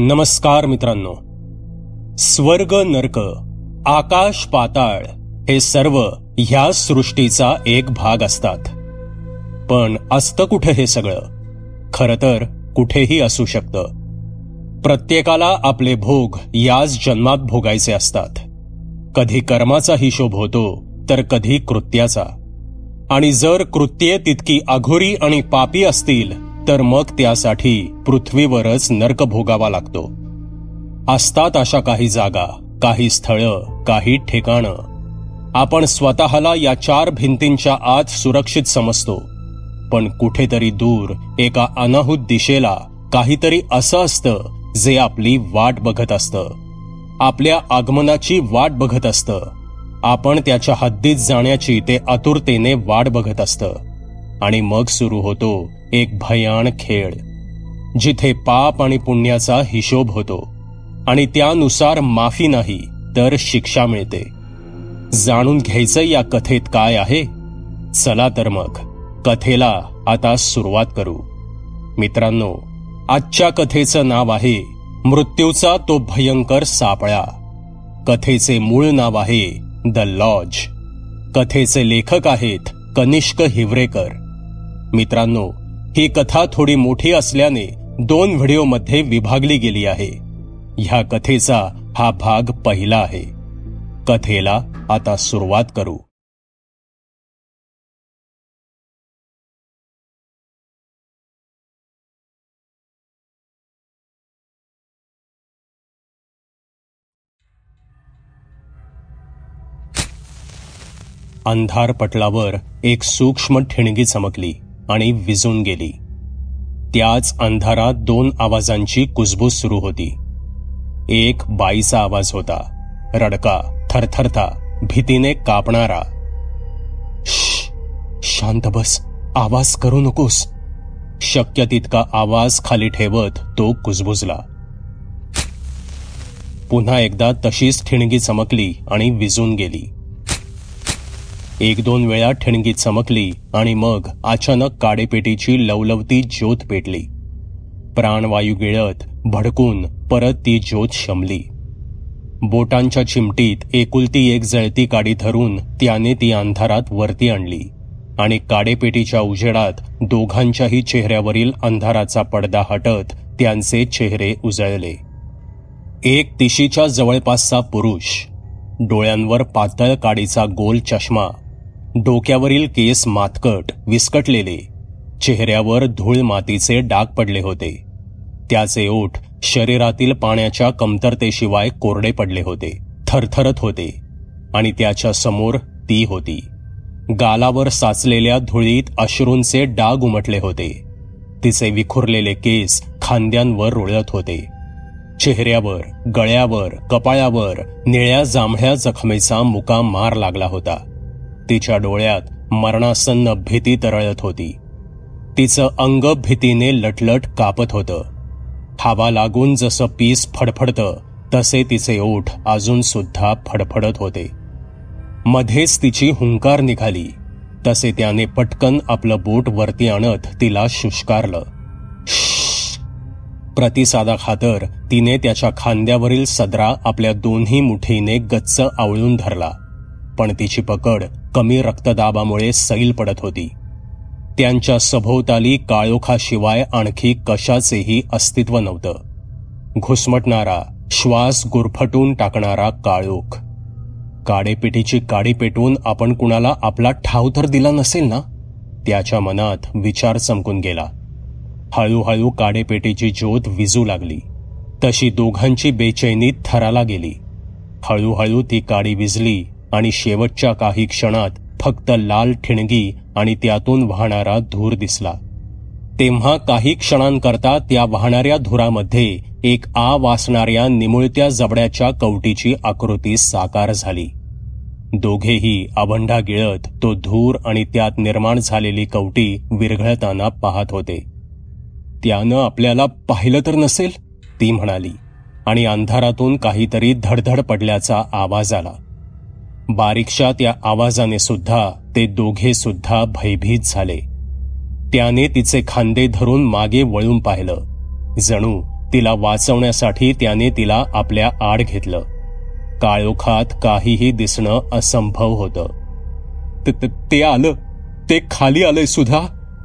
नमस्कार मित्रांनो. स्वर्ग नरक, आकाश पाताळ हे सर्व ह्या सृष्टीचा एक भाग असतात. पण असतं कुठे हे सगळं? खरं तर कुठेही असू शकतं. प्रत्येकाला आपले भोग याच जन्मात भोगायचे असतात. कधी कर्माचा हिशोब होतो तर कधी कृत्याचा. आणि जर कृत्ये तितकी अघोरी आणि पापी असतील तर मग त्यासाठी पृथ्वीवरच नरक भोगावा लागतो. असतात अशा काही जागा, काही स्थळं, काही ठिकाणं. आपण स्वतःला या 4 भिंतींच्या आत सुरक्षित समजतो. पण कुठेतरी दूर एका अनाहूत दिशेला काहीतरी असं असतं जे आपली वाट बघत असतं, आपल्या आगमनाची वाट बघत असतं. आपण त्याच्या हद्दीत जाण्याची ते आतुरतेने वाट बघत असतं. आणि मग सुरू होतो एक भयान खेळ, जिथे पाप आणि पुण्याचा हिशोब होतो आणि त्यानुसार माफी नाही तर शिक्षा मिळते. जाणून घ्यायचं या कथेत काय आहे? चला तर मग कथेला आता सुरुवात करू. मित्रांनो, आजच्या कथेचं नाव आहे मृत्यूचा तो भयंकर सापळा. कथेचे मूळ नाव आहे द लॉज. कथेचे लेखक आहेत कनिष्क हिवरेकर. मित्रांनो, ही कथा थोडी मोठी असल्याने 2 व्हिडिओमध्ये विभागली गेली आहे. ह्या कथेचा हा भाग पहिला आहे. कथेला आता सुरुवात करू. अंधार पटलावर एक सूक्ष्म ठिणगी चमकली आणि विझून गेली. त्याच अंधारात 2 आवाजांची कुजबूज सुरू होती. एक बाईचा आवाज होता, रडका, थरथरता, भीतीने कापणारा. शांत बस, आवाज करू नकोस. शक्य तितका आवाज खाली ठेवत तो कुजबुजला. पुन्हा एकदा तशीच ठिणगी चमकली आणि विझून गेली. 1-2 वेळा ठिणगी चमकली आणि मग अचानक काडेपेटीची लवलवती ज्योत पेटली. प्राणवायू गिळत भडकून परत ती ज्योत शमली. बोटांच्या चिमटीत एकुलती एक जळती काडी धरून त्याने ती अंधारात वरती आणली आणि काडेपेटीच्या उजेडात दोघांच्याही चेहऱ्यावरील अंधाराचा पडदा हटत त्यांचे चेहरे उजळले. एक तिशीच्या जवळपासचा पुरुष, डोळ्यांवर पातळ काडीचा गोल चष्मा, डोक्यावरील केस मातकट विस्कटलेले, चेहऱ्यावर धूळ मातीचे डाग पडले होते. त्याचे ओठ शरीरातील पाण्याच्या कमतरतेशिवाय कोरडे पडले होते, थरथरत होते. आणि त्याच्या समोर ती होती. गालावर साचलेल्या धुळीत अश्रूंचे डाग उमटले होते. तिचे विखुरलेले केस खांद्यांवर रुळत होते. चेहऱ्यावर, गळ्यावर, कपाळावर निळ्या जांभळ्या जखमेचा मुका मार लागला होता. तिच्या डोळ्यात मरणासन्न भीती तरळत होती. तिचं अंग भीतीने लटलट कापत होतं. हवा लागून जसं पीस फडफडतं तसे तिचे ओठ अजून सुद्धा फडफडत होते. मध्येच तिची हुंकार निघाली तसे त्याने पटकन आपलं बोट वरती आणत तिला शुष्कारलं. प्रतिसादाखातर तिने त्याच्या खांद्यावरील सदरा आपल्या दोन्ही मुठीने गच्च आवळून धरला. पण तिची पकड कमी रक्तदाबामुळे सैल पडत होती. त्यांच्या सभोवताली काळोखाशिवाय आणखी कशाचेही अस्तित्व नव्हतं. घुसमटणारा, श्वास गुरफटून टाकणारा काळोख. काडेपेटीची काडी पेटवून आपण कुणाला आपला ठाव तर दिला नसेल ना? त्याच्या मनात विचार चमकून गेला. हळूहळू काडेपेटीची ज्योत विझू लागली. तशी दोघांची बेचैनी थराला गेली. हळूहळू ती काडी विझली आणि शेवटच्या काही क्षणात फक्त लाल ठिणगी आणि त्यातून वाहणारा धूर दिसला. तेव्हा काही क्षणांकरता त्या वाहणाऱ्या धुरामध्ये एक वासणाऱ्या निमुळत्या जबड्याच्या कवटीची आकृती साकार झाली. दोघेही अभंडा गिळत तो धूर आणि त्यात निर्माण झालेली कवटी विरघळताना पाहत होते. त्यानं आपल्याला पाहिलं तर नसेल, ती म्हणाली. आणि अंधारातून काहीतरी धडधड पडल्याचा आवाज आला. बारीकशा त्या आवाजाने सुद्धा ते दोघे सुद्धा भयभीत झाले. त्याने तिचे खांदे धरून मागे वळून पाहिलं. जणू तिला वाचवण्यासाठी त्याने तिला आपल्या आड घेतलं. काळोखात काहीही दिसणं असंभव होतं. ते आलं, ते खाली आलंय सुधा,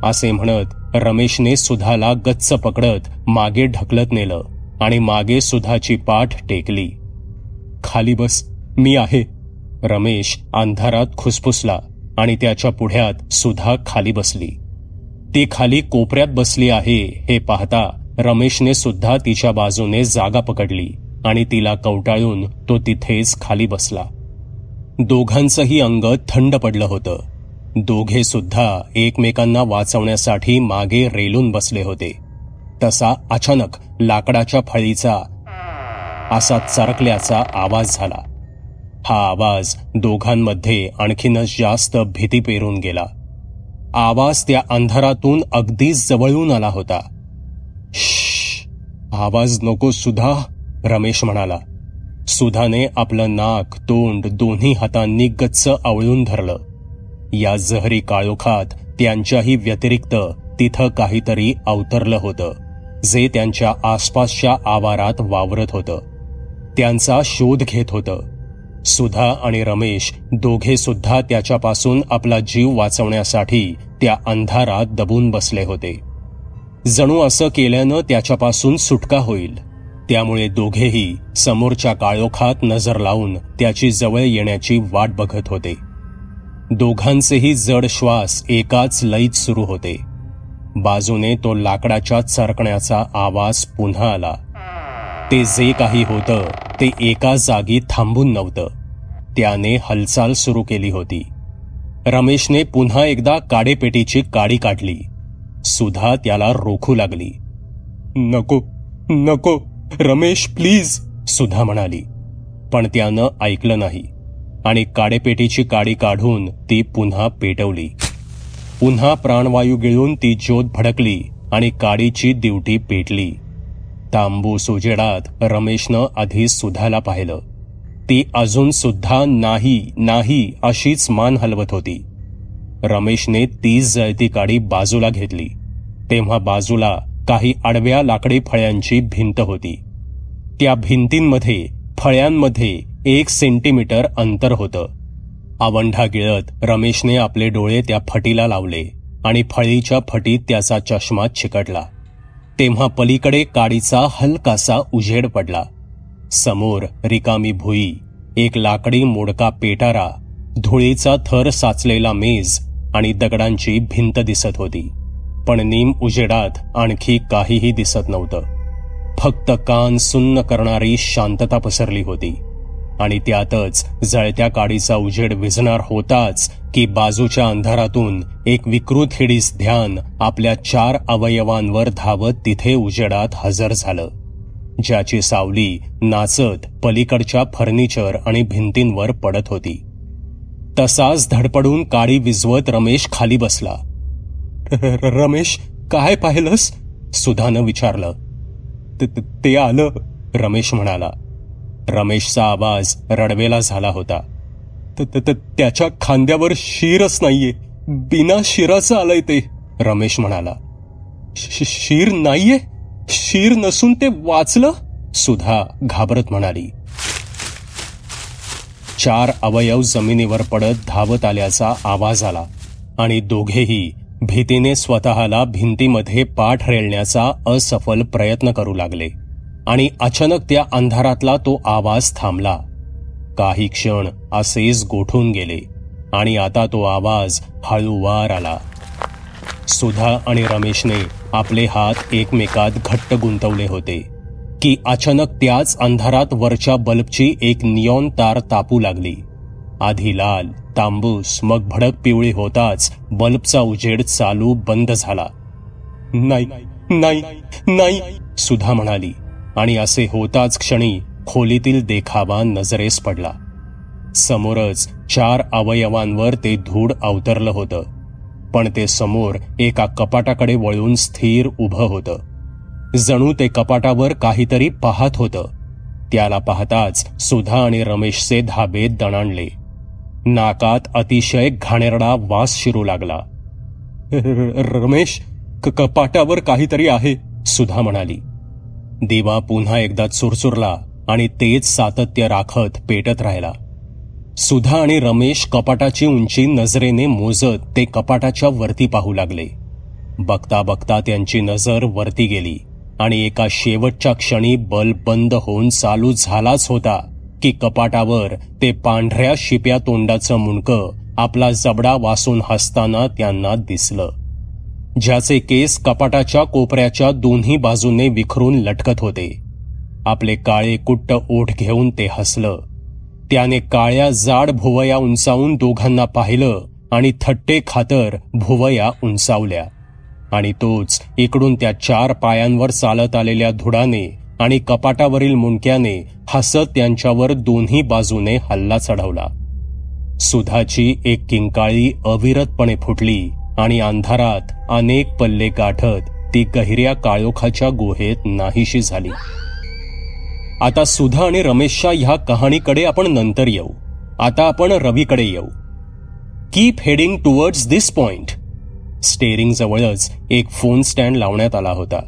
असे म्हणत रमेशने सुधाला गच्च पकडत मागे ढकलत नेलं आणि मागे सुधाची पाठ टेकली. खाली बस, मी आहे. रमेश अंधारात खुसफुसला आणि त्याच्या पुढ्यात सुधा खाली बसली. ती खाली कोपऱ्यात बसली आहे हे पाहता रमेशने सुद्धा तिच्या बाजूने जागा पकडली आणि तिला कवटाळून तो तिथेच खाली बसला. दोघांचंही अंग थंड पडलं होतं. दोघे सुद्धा एकमेकांना वाचवण्यासाठी मागे रेलून बसले होते. तसा अचानक लाकडाच्या फळीचा असा चरकल्याचा आवाज झाला. हा आवाज दोघांमध्ये आणखीनच जास्त भीती पेरून गेला. आवाज त्या अंधारातून अगदीच जवळून आला होता. आवाज नको सुधा, रमेश म्हणाला. सुधाने आपलं नाक तोंड दोन्ही हातांनी गच्च आवळून धरलं. या जहरी काळोखात त्यांच्याही व्यतिरिक्त तिथं काहीतरी अवतरलं होतं, जे त्यांच्या आसपासच्या आवारात वावरत होतं, त्यांचा शोध घेत होतं. सुधा आणि रमेश दोघे सुद्धा त्याच्यापासून आपला जीव वाचवण्यासाठी त्या अंधारात दबून बसले होते. जणू असं केल्यानं त्याच्यापासून सुटका होईल. त्यामुळे दोघेही समोरच्या काळोखात नजर लावून त्याची जवळ येण्याची वाट बघत होते. दोघांचेही जड श्वास एकाच लयीत सुरू होते. बाजूने तो लाकडाच्या चरकण्याचा आवाज पुन्हा आला. ते जे काही होतं ते एका जागी थांबून नव्हतं, त्याने हालचाल सुरू केली होती. रमेशने पुन्हा एकदा काडेपेटीची काडी काढली. सुधा त्याला रोखू लागली. नको नको रमेश, प्लीज, सुधा म्हणाली. पण त्यानं ऐकलं नाही आणि काडेपेटीची काडी काढून ती पुन्हा पेटवली. पुन्हा प्राणवायू गिळून ती ज्योत भडकली आणि काडीची दिवटी पेटली. तांबूस उजेडात रमेशनं आधी सुधाला पाहिलं. ती अजून सुद्धा नाही नाही अशीच मान हलवत होती. रमेशने तीच जळती काडी बाजूला घेतली. तेव्हा बाजूला काही आडव्या लाकडी फळ्यांची भिंत होती. त्या भिंतींमध्ये फळ्यांमध्ये 1 सेंटीमीटर अंतर होतं. आवंढा गिळत रमेशने आपले डोळे त्या फटीला लावले आणि फळीच्या फटीत त्याचा चष्मा चिकटला. तेव्हा पलीकडे काडीचा हलकासा उजेड पडला. समोर रिकामी भुई, एक लाकडी मोडका पेटारा, धुळीचा थर साचलेला मेज आणि दगडांची भिंत दिसत होती. पण नीम उजेडात आणखी काहीही दिसत नव्हतं. फक्त कान सुन्न करणारी शांतता पसरली होती. आणि त्यातच जळत्या काडीचा उजेड विझणार होताच की बाजूच्या अंधारातून एक विकृत हिडीस ध्यान आपल्या 4 अवयवांवर धावत तिथे उजेडात हजर झालं, ज्याची सावली नाचत पलीकडच्या फर्निचर आणि भिंतींवर पडत होती. तसाच धडपडून काडी विझवत रमेश खाली बसला. रमेश, काय पाहिलंस? सुधानं विचारलं. ते आलं, रमेश म्हणाला. रमेशचा आवाज रडवेला झाला होता. त्याच्या खांद्यावर शिरच नाहीये, बिना शिराचं आलंय ते, रमेश म्हणाला. शिर नाहीये? शिर नसून ते वाचलं? सुधा घाबरत म्हणाली. 4 अवयव जमिनीवर पडत धावत आल्याचा आवाज आला आणि दोघेही भीतीने स्वतःला भिंतीमध्ये पाठ रेलण्याचा असफल प्रयत्न करू लागले. आणि अचानक त्या अंधारातला तो आवाज थांबला. काही क्षण असेच गोठून गेले आणि आता तो आवाज हळूवार आला. सुधा आणि रमेशने आपले हात एकमेकात घट्ट गुंतवले होते की अचानक त्याच अंधारात वरच्या बल्बची एक निऑन तार तापू लागली. आधी लाल, तांबूस, मग भडक पिवळी होताच बल्बचा उजेड चालू बंद झाला. नाही नाही नाही, सुधा म्हणाली. आणि असे होताच क्षणी खोलीतील देखावा नजरेस पडला. समोरच 4 अवयवांवर ते धूळ अवतरलं होतं. पण ते समोर एका कपाटाकडे वळून स्थिर उभं होतं. जणू ते कपाटावर काहीतरी पाहत होतं. त्याला पाहताच सुधा आणि रमेशचे धाबे दणाणले. नाकात अतिशय घाणेरडा वास शिरू लागला. रमेश, कपाटावर काहीतरी आहे, सुधा म्हणाली. दिवा पुन्हा एकदा चुरचुरला आणि तेच सातत्य राखत पेटत राहिला. सुधा आणि रमेश कपाटाची उंची नजरेने मोजत ते कपाटाच्या वरती पाहू लागले. बघता बघता त्यांची नजर वरती गेली आणि एका शेवटच्या क्षणी बल्ब बंद होऊन चालू झालाच होता की कपाटावर ते पांढऱ्या शिप्या तोंडाचं मुंडकं आपला जबडा वासून हसताना त्यांना दिसलं, ज्याचे केस कपाटाच्या कोपऱ्याच्या दोन्ही बाजूने विखरून लटकत होते. आपले काळे कुट्ट ओठ घेऊन ते हसलं. त्याने काळ्या जाड भुवया उंचावून दोघांना पाहिलं आणि थट्टे खातर भुवया उंचावल्या. आणि तोच इकडून त्या 4 पायांवर चालत आलेल्या धुडाने आणि कपाटावरील मुंडक्याने हसत त्यांच्यावर दोन्ही बाजूने हल्ला चढवला. सुधाची एक किंकाळी अविरतपणे फुटली आणि अंधारात अनेक पल्ले गाठत ती गहिऱ्या काळोखाच्या गुहेत नाहीशी झाली. आता सुधा आणि रमेशच्या ह्या कहाणीकडे आपण नंतर येऊ. आता आपण रवीकडे येऊ. कीप हेडिंग टुवर्ड्स दिस पॉइंट. स्टेअरिंग जवळच एक फोन स्टँड लावण्यात आला होता.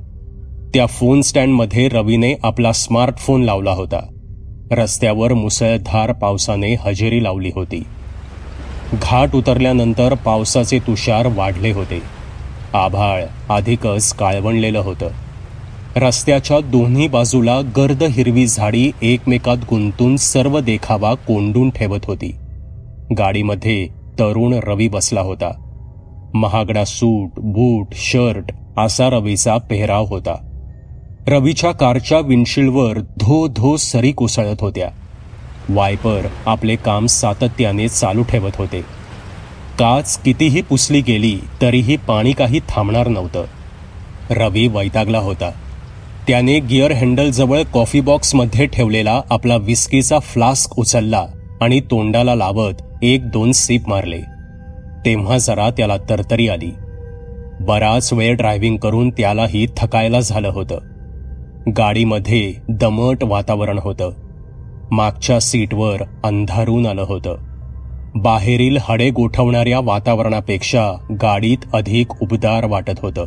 त्या फोन स्टँडमध्ये रवीने आपला स्मार्टफोन लावला होता. रस्त्यावर मुसळधार पावसाने हजेरी लावली होती. घाट उतरल्यानंतर पावसाचे तुषार वाढले होते. आभाळ अधिकच काळवणलेलं होतं. रस्त्याच्या दोन्ही बाजूला गर्द हिरवी झाडी एकमेकात गुंतून सर्व देखावा कोंडून ठेवत होती. गाडीमध्ये तरुण रवी बसला होता. महागडा सूट, बूट, शर्ट असा रवीचा पेहराव होता. रवीच्या कारच्या विंडशील्डवर धो धो सरी कोसळत होत्या. वायपर आपले काम सातत्याने चालू ठेवत होते. काच कितीही पुसली गेली तरीही पाणी काही थांबणार नव्हतं. रवी वैतागला होता. त्याने गिअर हँडलजवळ कॉफी बॉक्समध्ये ठेवलेला आपला विस्कीचा फ्लास्क उचलला आणि तोंडाला लावत 1-2 सिप मारले. तेव्हा जरा त्याला तरतरी आली. बराच वेळ ड्रायव्हिंग करून त्यालाही थकायला झालं होतं. गाडीमध्ये दमट वातावरण होतं. मागच्या सीटवर अंधारून आलं होतं. बाहेरील हडे गोठवणाऱ्या वातावरणापेक्षा गाडीत अधिक उबदार वाटत होतं.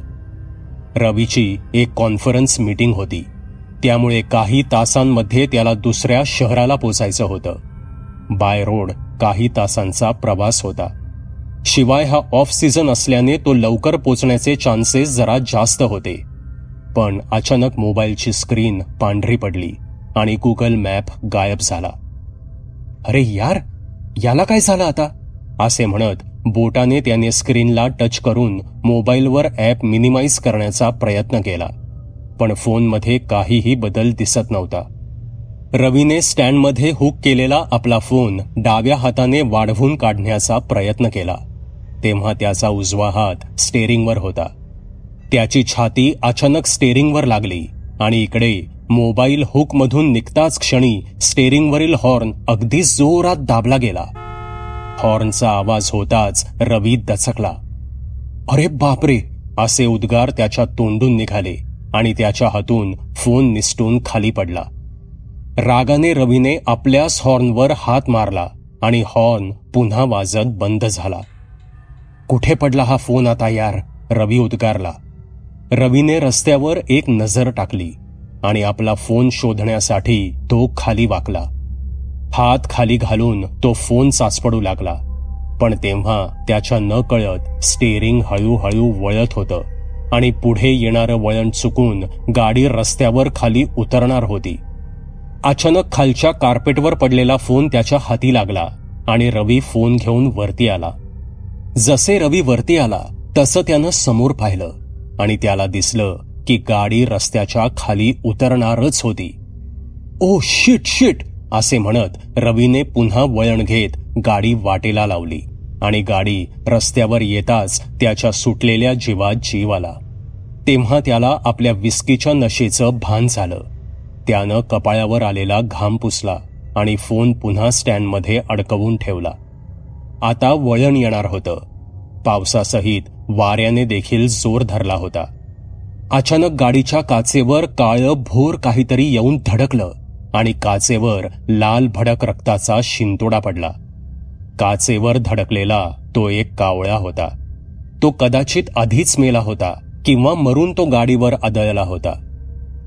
रवीची एक कॉन्फरन्स मीटिंग होती. त्यामुळे काही तासांमध्ये त्याला दुसऱ्या शहराला पोचायचं होतं. बाय रोड काही तासांचा प्रवास होता. शिवाय हा ऑफ सीझन असल्याने तो लवकर पोचण्याचे चान्सेस जरा जास्त होते. पण अचानक मोबाईलची स्क्रीन पांढरी पडली आणि गुगल मॅप गायब झाला. अरे यार, याला काय झालं आता, असे म्हणत बोटाने त्याने स्क्रीनला टच करून मोबाईलवर ॲप मिनिमाइज करण्याचा प्रयत्न केला. पण फोनमध्ये काहीही बदल दिसत नव्हता. रवीने स्टँडमध्ये हुक केलेला आपला फोन डाव्या हाताने वाढवून काढण्याचा प्रयत्न केला. तेव्हा त्याचा उजवा हात स्टेअरिंगवर होता. त्याची छाती अचानक स्टेअरिंगवर लागली आणि इकडे मोबाईल हुकमधून निघताच क्षणी स्टेअरिंगवरील हॉर्न अगदी जोरात दाबला गेला. हॉर्नचा आवाज होताच रवी दचकला. अरे बापरे, असे उद्गार त्याच्या तोंडून निघाले आणि त्याच्या हातून फोन निसटून खाली पडला. रागाने रवीने आपल्याच हॉर्नवर हात मारला आणि हॉर्न पुन्हा वाजत बंद झाला. कुठे पडला हा फोन आता यार, रवी उद्गारला. रवीने रस्त्यावर एक नजर टाकली आणि आपला फोन शोधण्यासाठी तो खाली वाकला. हात खाली घालून तो फोन चाचपडू लागला. पण तेव्हा त्याच्या नकळत स्टेअरिंग हळूहळू वळत होतं आणि पुढे येणारं वळण चुकून गाडी रस्त्यावर खाली उतरणार होती. अचानक खालच्या कार्पेटवर पडलेला फोन त्याच्या हाती लागला आणि रवी फोन घेऊन वरती आला. जसे रवी वरती आला तसं त्यानं समोर पाहिलं आणि त्याला दिसलं की गाडी रस्त्याच्या खाली उतरणारच होती. ओ शिट शिट असे म्हणत रवीने पुन्हा वळण घेत गाडी वाटेला लावली आणि गाडी रस्त्यावर येताच त्याच्या सुटलेल्या जीवात जीव आला. तेव्हा त्याला आपल्या विस्कीच्या नशेचं भान झालं. त्यानं कपाळावर आलेला घाम पुसला आणि फोन पुन्हा स्टँडमध्ये अडकवून ठेवला. आता वळण येणार होतं. पावसासहित वाऱ्याने देखील जोर धरला होता. अचानक गाडीच्या काचेवर काळं भोर काहीतरी येऊन धडकलं आणि काचेवर लाल भडक रक्ताचा शिंतोडा पडला. काचेवर धडकलेला तो एक कावळा होता. तो कदाचित आधीच मेला होता किंवा मरून तो गाडीवर आदळला होता.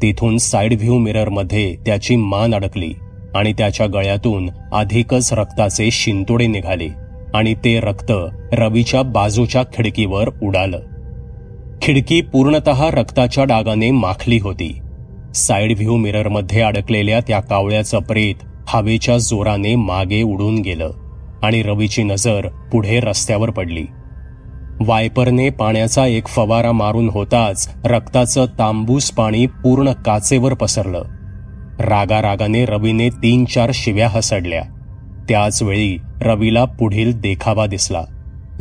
तिथून साईड व्ह्यू मिररमध्ये त्याची मान अडकली आणि त्याच्या गळ्यातून अधिकच रक्ताचे शिंतोडे निघाले आणि ते रक्त रवीच्या बाजूच्या खिडकीवर उडालं. खिडकी पूर्णतः रक्ताच्या डागाने माखली होती. साईड व्ह्यू मिररमध्ये अडकलेल्या त्या कावळ्याचं प्रेत हवेच्या जोराने मागे उडून गेलं आणि रवीची नजर पुढे रस्त्यावर पडली. वायपरने पाण्याचा एक फवारा मारून होताच रक्ताचं तांबूस पाणी पूर्ण काचेवर पसरलं. रागारागाने रवीने 3-4 शिव्या हसडल्या. त्याच वेळी रवीला पुढील देखावा दिसला,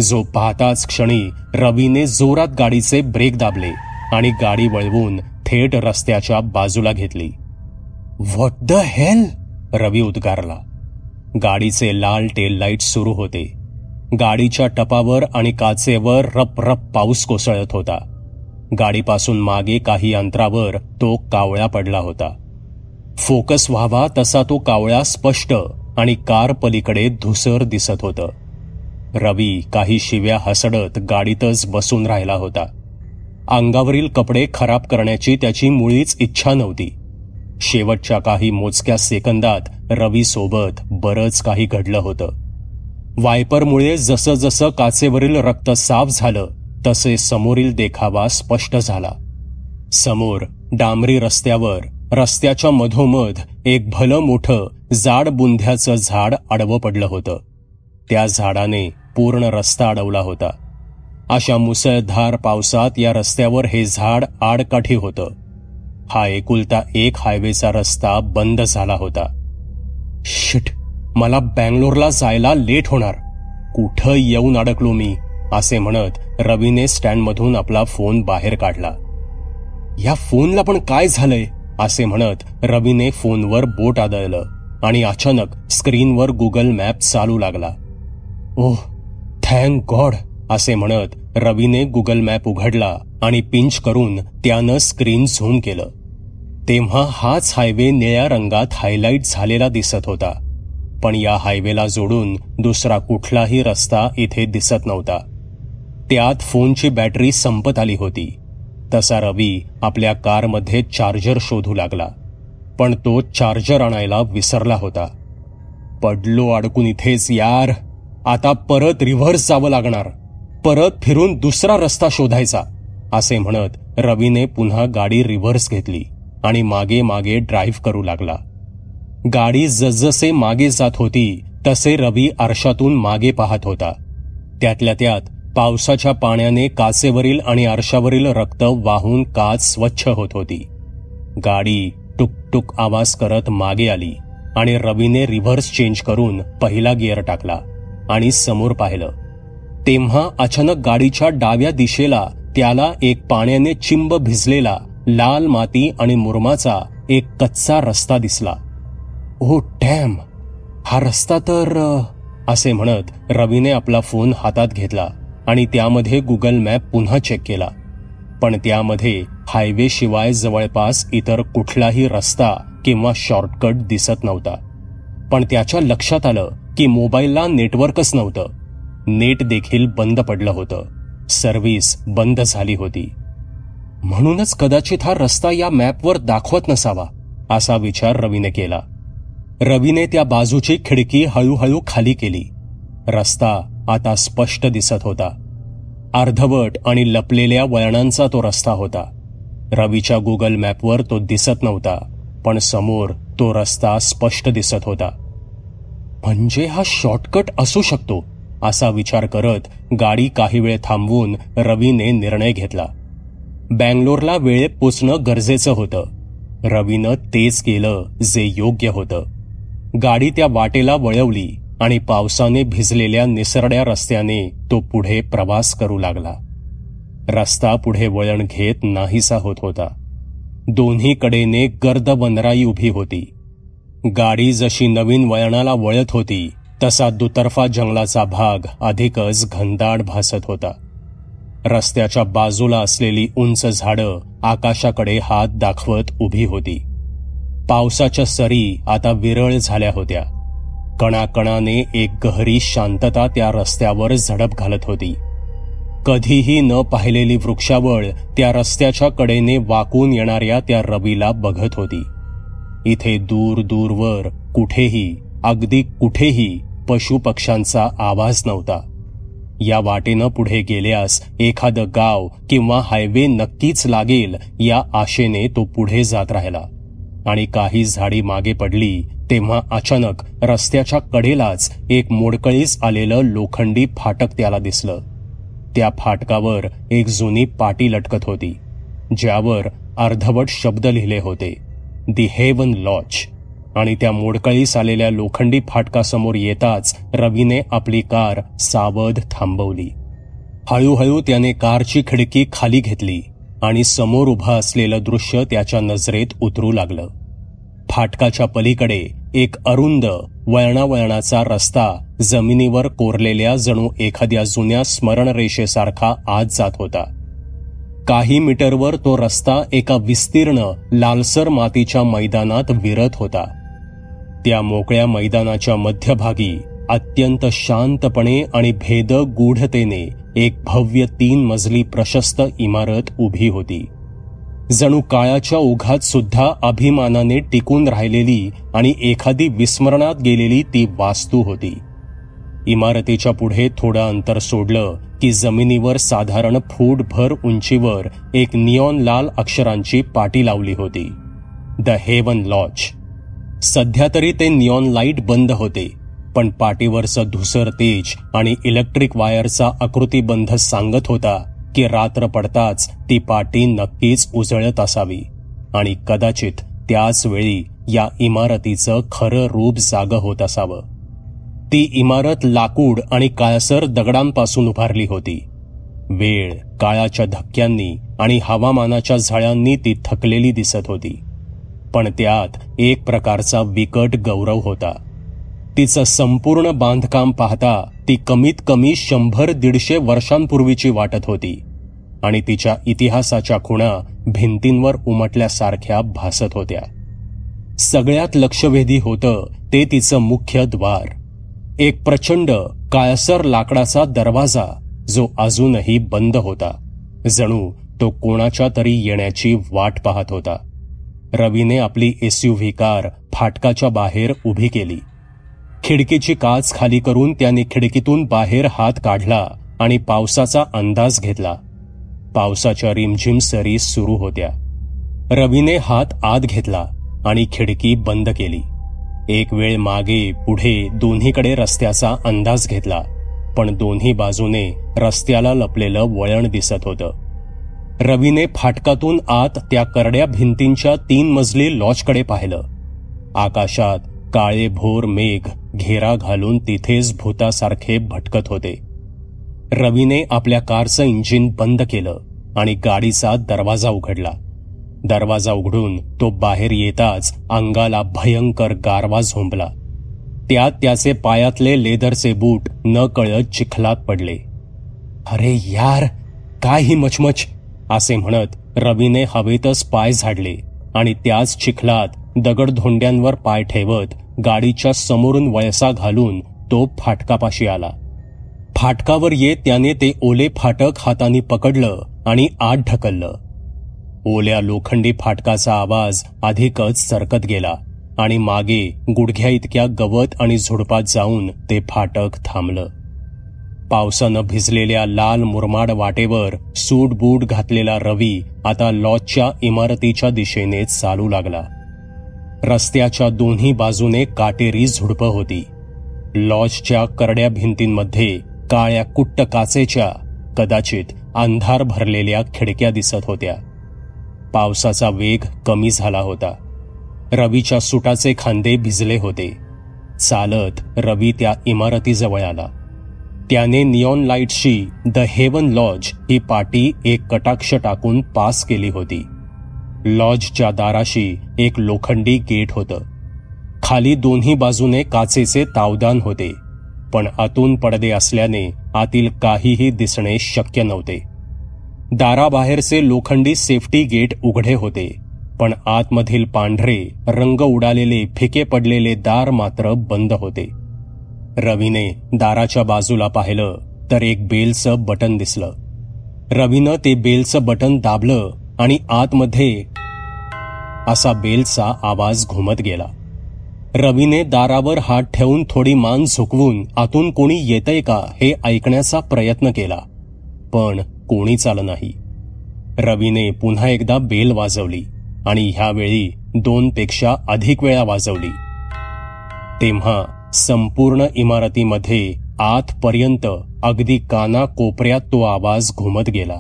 जो पाहताच क्षणी रवीने जोरात गाडीचे ब्रेक दाबले आणि गाडी वळवून थेट रस्त्याच्या बाजूला घेतली. व्हॉट द हेल, रवी उद्गारला. गाडीचे लाल टेल लाईट सुरू होते. गाडीच्या टपावर आणि काचेवर रप रप पाऊस कोसळत होता. गाडीपासून मागे काही अंतरावर तो कावळा पडला होता. फोकस व्हावा तसा तो कावळा स्पष्ट आणि कार पलीकडे धुसर दिसत होतं. रवी काही शिव्या हसडत गाडीतच बसून राहिला होता. अंगावरील कपडे खराब करण्याची त्याची मुळीच इच्छा नव्हती. शेवटच्या काही मोजक्या सेकंदात रवीसोबत बरंच काही घडलं होतं. वायपरमुळे जसं जसं काचेवरील रक्त साफ झालं तसे समोरील देखावा स्पष्ट झाला. समोर डांबरी रस्त्यावर रस्त्याच्या मधोमध एक भलं मोठं जाड बुंध्याचं झाड आडवं पडलं होतं. त्या झाडाने पूर्ण रस्ता अडवला होता. अशा मुसळधार पावसात या रस्त्यावर हे झाड आडकाठी होतं. हा एकुलता एक हायवेचा रस्ता बंद झाला होता. शिट, मला बँगलोरला जायला लेट होणार. कुठं येऊन अडकलो मी, असे म्हणत रवीने स्टँडमधून आपला फोन बाहेर काढला. या फोनला पण काय झालंय, असे म्हणत रवीने फोनवर बोट आदळलं आणि अचानक स्क्रीनवर गुगल मॅप चालू लागला. ओह थँक गॉड, असे म्हणत रवीने गुगल मॅप उघडला आणि पिंच करून त्यानं स्क्रीन झूम केलं. तेव्हा हाच हायवे निळ्या रंगात हायलाइट झालेला दिसत होता. पण या हायवेला जोडून दुसरा कुठलाही रस्ता इथे दिसत नव्हता. त्यात फोनची बॅटरी संपत आली होती. तसा रवी आपल्या कारमध्ये चार्जर शोधू लागला, पण तो चार्जर आणायला विसरला होता. पडलो अडकून इथेच यार. आता परत रिव्हर्स जावं लागणार. परत फिरून दुसरा रस्ता शोधायचा, असे म्हणत रवीने पुन्हा गाडी रिव्हर्स घेतली आणि मागे मागे ड्राईव्ह करू लागला. गाडी जसजसे मागे जात होती तसे रवी आरशातून मागे पाहत होता. त्यातल्या त्यात पावसाच्या पाण्याने काचेवरील आणि आरशावरील रक्त वाहून काच स्वच्छ होत होती. गाडी टुकटुक आवाज करत मागे आली आणि रवीने रिव्हर्स चेंज करून पहिला गिअर टाकला आणि समोर पाहिलं. तेव्हा अचानक गाडीच्या डाव्या दिशेला त्याला एक पाण्याने चिंब भिजलेला लाल माती आणि मुरमाचा एक कच्चा रस्ता दिसला. ओ डॅम, हा रस्ता तर, असे म्हणत रवीने आपला फोन हातात घेतला आणि त्यामध्ये गुगल मॅप पुन्हा चेक केला. पण त्यामध्ये हायवे शिवाय जवळपास इतर कुठलाही रस्ता किंवा शॉर्टकट दिसत नव्हता. पण त्याच्या लक्षात आलं की मोबाईलला नेटवर्कच नव्हतं. नेट देखील बंद पडलं होतं. सर्व्हिस बंद झाली होती. म्हणूनच कदाचित हा रस्ता या मॅपवर दाखवत नसावा, असा विचार रवीने केला. रवीने त्या बाजूची खिडकी हळूहळू खाली केली. रस्ता आता स्पष्ट दिसत होता. अर्धवट आणि लपलेल्या वळणांचा तो रस्ता होता. रवीच्या गुगल मॅपवर तो दिसत नव्हता, पण समोर तो रस्ता स्पष्ट दिसत होता. म्हणजे हा शॉर्टकट असू शकतो, असा विचार करत गाडी काही वेळ थांबवून रवीने निर्णय घेतला. बँगलोरला वेळेत पोचणं गरजेचं होतं. रवीनं तेच केलं जे योग्य होतं. गाडी त्या वाटेला वळवली आणि पावसाने भिजलेल्या निसरड्या रस्त्याने तो पुढे प्रवास करू लागला. रस्ता पुढे वळण घेत नाहीसा होत होता. दोन्ही कडेने गर्द वनराई उभी होती. गाडी जशी नवीन वळणाला वळत होती तसा दुतर्फा जंगलाचा भाग अधिकच घनदाट भासत होता. रस्त्याच्या बाजूला असलेली उंच झाडं आकाशाकडे हात दाखवत उभी होती. पावसाच्या सरी आता विरळ झाल्या होत्या. कणाकणाने एक गहरी शांतता त्या रस्त्यावर झडप घालत होती. कधीही न पाहिलेली वृक्षावळ त्या रस्त्याच्या कडेने वाकून येणाऱ्या त्या रवीला बघत होती. इथे दूर दूरवर कुठेही, अगदी कुठेही पशुपक्ष्यांचा आवाज नव्हता. या वाटेनं पुढे गेल्यास एखादं गाव किंवा हायवे नक्कीच लागेल या आशेने तो पुढे जात राहिला. आणि काही झाडी मागे पडली तेव्हा अचानक रस्त्याच्या कडेलाच एक मोडकळीस आलेलं लोखंडी फाटक त्याला दिसलं. त्या फाटकावर एक जुनी पाटी लटकत होती, ज्यावर अर्धवट शब्द लिहिले होते, दी हेवन लॉज. आणि त्या मोडकळीस आलेल्या लोखंडी फाटकासमोर येताच रवीने आपली कार सावध थांबवली. हळूहळू त्याने कारची खिडकी खाली घेतली आणि समोर उभं असलेलं दृश्य त्याच्या नजरेत उतरू लागलं. फाटकाच्या पलीकडे एक अरुंद वळणावळणाचा रस्ता जमिनीवर कोरलेल्या जणू एखाद्या जुन्या स्मरणरेषेसारखा आत जात होता. काही मीटरवर तो रस्ता एका विस्तीर्ण लालसर मातीच्या मैदानात विरत होता. त्या मोकळ्या मैदानाच्या मध्यभागी अत्यंत शांतपणे आणि भेदक गूढतेने एक भव्य 3 मजली प्रशस्त इमारत उभी होती. जणू काळाच्या ओघात सुद्धा अभिमानाने टिकून राहिलेली आणि एखादी विस्मरणात गेलेली ती वास्तू होती. इमारतीच्या पुढे थोडं अंतर सोडलं की जमिनीवर साधारण फूटभर उंचीवर एक निऑन लाल अक्षरांची पाटी लावली होती, द हेवन लॉज. सध्या तरी ते निऑन लाईट बंद होते, पण पाटीवरचं धुसर तेज आणि इलेक्ट्रिक वायरचा आकृतिबंध सांगत होता की रात्र पडताच ती पाटी नक्कीच उजळत असावी आणि कदाचित त्याच वेळी या इमारतीचं खरं रूप जागं होत असावं. ती इमारत लाकूड आणि काळसर दगडांपासून उभारली होती. वेळ, काळाच्या धक्क्यांनी आणि हवामानाच्या झळांनी ती थकलेली दिसत होती, पण त्यात एक प्रकारचा विकट गौरव होता. तिचं संपूर्ण बांधकाम पाहता ती कमीत कमी 100-150 वर्षांपूर्वीची वाटत होती आणि तिच्या इतिहासाच्या खुणा भिंतींवर उमटल्यासारख्या भासत होत्या. सगळ्यात लक्षवेधी होतं ते तिचं मुख्य द्वार, एक प्रचंड काळसर लाकडाचा दरवाजा जो अजूनही बंद होता, जणू तो कोणाच्या तरी येण्याची वाट पाहत होता. रवीने आपली SUV कार फाटकाच्या बाहेर उभी केली. खिडकीची काच खाली करून त्याने खिडकीतून बाहेर हात काढला आणि पावसाचा अंदाज घेतला. पावसाच्या रिमझिम सरी सुरू होत्या. रवीने हात आत घेतला आणि खिडकी बंद केली. एक वेळ मागे पुढे दोन्हीकडे रस्त्याचा अंदाज घेतला, पण दोन्ही बाजूने रस्त्याला लपलेलं वळण दिसत होतं. रवीने फाटकातून आत त्या करड्या भिंतींच्या 3 मजली लॉजकडे पाहिलं. आकाशात काळे भोर मेघ घेरा घालून तिथेच भूतासारखे भटकत होते. रवीने आपल्या कारचं इंजिन बंद केलं आणि गाडीचा दरवाजा उघडला. दरवाजा उघडून तो बाहेर येताच अंगाला भयंकर गारवा झोंबला. त्यात त्याचे पायातले लेदरचे बूट न कळत चिखलात पडले. अरे यार, काय ही मचमच, असे म्हणत रवीने हवेतच पाय झाडले आणि त्याच चिखलात दगडधोंड्यांवर पाय ठेवत गाडीच्या समोरून वळसा घालून तो फाटकापाशी आला. फाटकावर येत त्याने ते ओले फाटक हाताने पकडलं आणि आत ढकललं. ओल्या लोखंडी फाटकाचा आवाज अधिकच सरकत गेला आणि मागे गुडघ्या इतक्या गवत आणि झुडपात जाऊन ते फाटक थांबलं. पावसानं भिजलेल्या लाल मुरमाड वाटेवर सूट बूट घातलेला रवी आता लॉजच्या इमारतीच्या दिशेने चालू लागला. रस्त्याच्या दोन्ही बाजूने काटेरी झुडपं होती. लॉजच्या करड्या भिंतींमध्ये काळ्या कुट्ट काचेच्या, कदाचित अंधार भरलेल्या खिडक्या दिसत होत्या. पावसाचा वेग कमी झाला होता. रवीच्या सुटाचे खांदे भिजले होते. चालत रवी त्या इमारतीजवळ आला. त्याने निऑन लाईटशी द हेवन लॉज ही पाटी एक कटाक्ष टाकून पास केली होती. लॉजच्या दाराशी एक लोखंडी गेट होतं. खाली दोन्ही बाजूने काचेचे तावदान होते, पण आतून पडदे असल्याने आतील काहीही दिसणे शक्य नव्हते. दाराबाहेरचे लोखंडी सेफ्टी गेट उघडे होते, पण आतमधील पांढरे रंग उडालेले फिके पडलेले दार मात्र बंद होते. रवीने दाराच्या बाजूला पाहिलं तर एक बेलचं बटन दिसलं. रवीनं ते बेलचं बटन दाबलं आणि आतमध्ये असा बेलचा आवाज घुमत गेला. रवीने दारावर हात ठेवून थोडी मान झुकवून आतून कोणी येतंय का हे ऐकण्याचा प्रयत्न केला, पण कोणीच आलं नाही. रवीने पुन्हा एकदा बेल वाजवली आणि ह्यावेळी 2 पेक्षा अधिक वेळा वाजवली. तेव्हा संपूर्ण इमारतीमध्ये आतपर्यंत अगदी काना कोपऱ्यात तो आवाज घुमत गेला.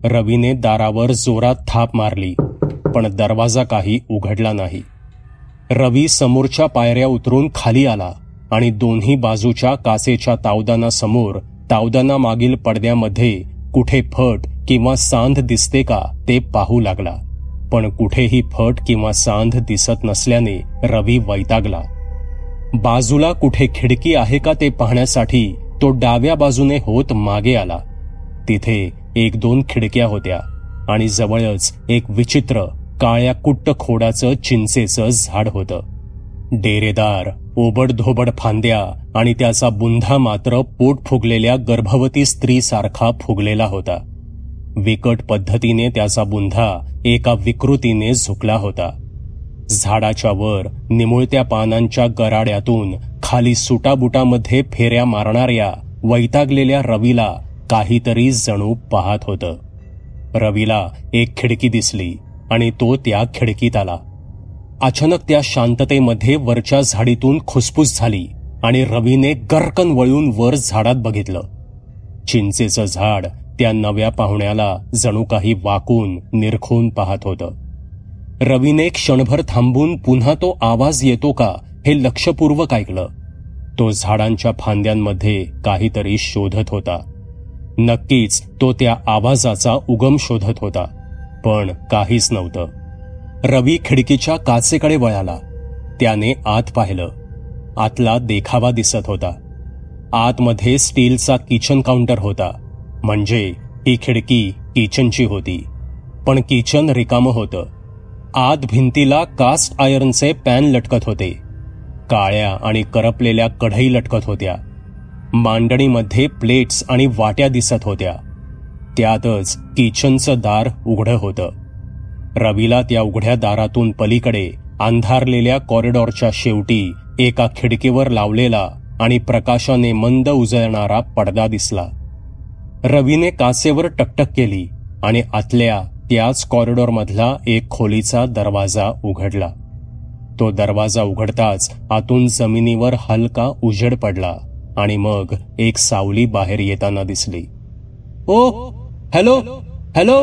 रवीने दारावर जोरात थाप मारली, पण दरवाजा काही उघडला नाही. रवी समोरच्या पायऱ्या उतरून खाली आला आणि दोन्ही बाजूच्या काचेच्या तावदानासमोर तावदानामागील पडद्यामध्ये कुठे फट किंवा सांध दिसते का ते पाहू लागला. पण कुठेही फट किंवा सांध दिसत नसल्याने रवी वैतागला. बाजूला कुठे खिडकी आहे का ते पाहण्यासाठी तो डाव्या बाजूने होत मागे आला. तिथे 1-2 खिडक्या होत्या आणि जवळच एक विचित्र काळ्या कुट्ट खोडाचं चिंचेचं झाड होतं. डेरेदार ओबडधोबड फांद्या आणि त्याचा बुंधा मात्र पोट फुगलेल्या गर्भवती स्त्रीसारखा फुगलेला होता. विकट पद्धतीने त्याचा बुंधा एका विकृतीने झुकला होता. झाडाच्या वर निमुळत्या पानांच्या गराड्यातून खाली सुटाबुटामध्ये फेऱ्या मारणाऱ्या वैतागलेल्या रवीला काहीतरी जणू पाहत होतं. रवीला एक खिडकी दिसली आणि तो त्या खिडकीत आला. अचानक त्या शांततेमध्ये वरच्या झाडीतून खुसफुस झाली आणि रवीने गर्रकन वळून वर झाडात बघितलं. चिंचेचं झाड त्या नव्या पाहुण्याला जणू काही वाकून निरखून पाहत होतं. रवीने क्षणभर थांबून पुन्हा तो आवाज येतो का हे लक्षपूर्वक ऐकलं. तो झाडांच्या फांद्यांमध्ये काहीतरी शोधत होता. नक्कीच तो त्या आवाजाचा उगम शोधत होता, पण काहीच नव्हतं. रवी खिडकीच्या काचेकडे वळाला. त्याने आत पाहिलं. आतला देखावा दिसत होता. आतमध्ये स्टीलचा किचन काउंटर होता. म्हणजे ही खिडकी किचनची होती, पण किचन रिकामं होतं. आत भिंतीला कास्ट आयर्नचे पॅन लटकत होते. काळ्या आणि करपलेल्या कढई लटकत होत्या. मांडणीमध्ये प्लेट्स आणि वाट्या दिसत होत्या. त्यातच किचनचं दार उघडं होतं. रवीला त्या उघड्या दारातून पलीकडे अंधारलेल्या कॉरिडॉरच्या शेवटी एका खिडकीवर लावलेला आणि प्रकाशाने मंद उजळणारा पडदा दिसला. रवीने काचेवर टकटक केली आणि आतल्या त्याच कॉरिडॉरमधला एक खोलीचा दरवाजा उघडला. तो दरवाजा उघडताच आतून जमिनीवर हलका उजेड पडला आणि मग एक सावली बाहेर येताना दिसली. ओ हॅलो हॅलो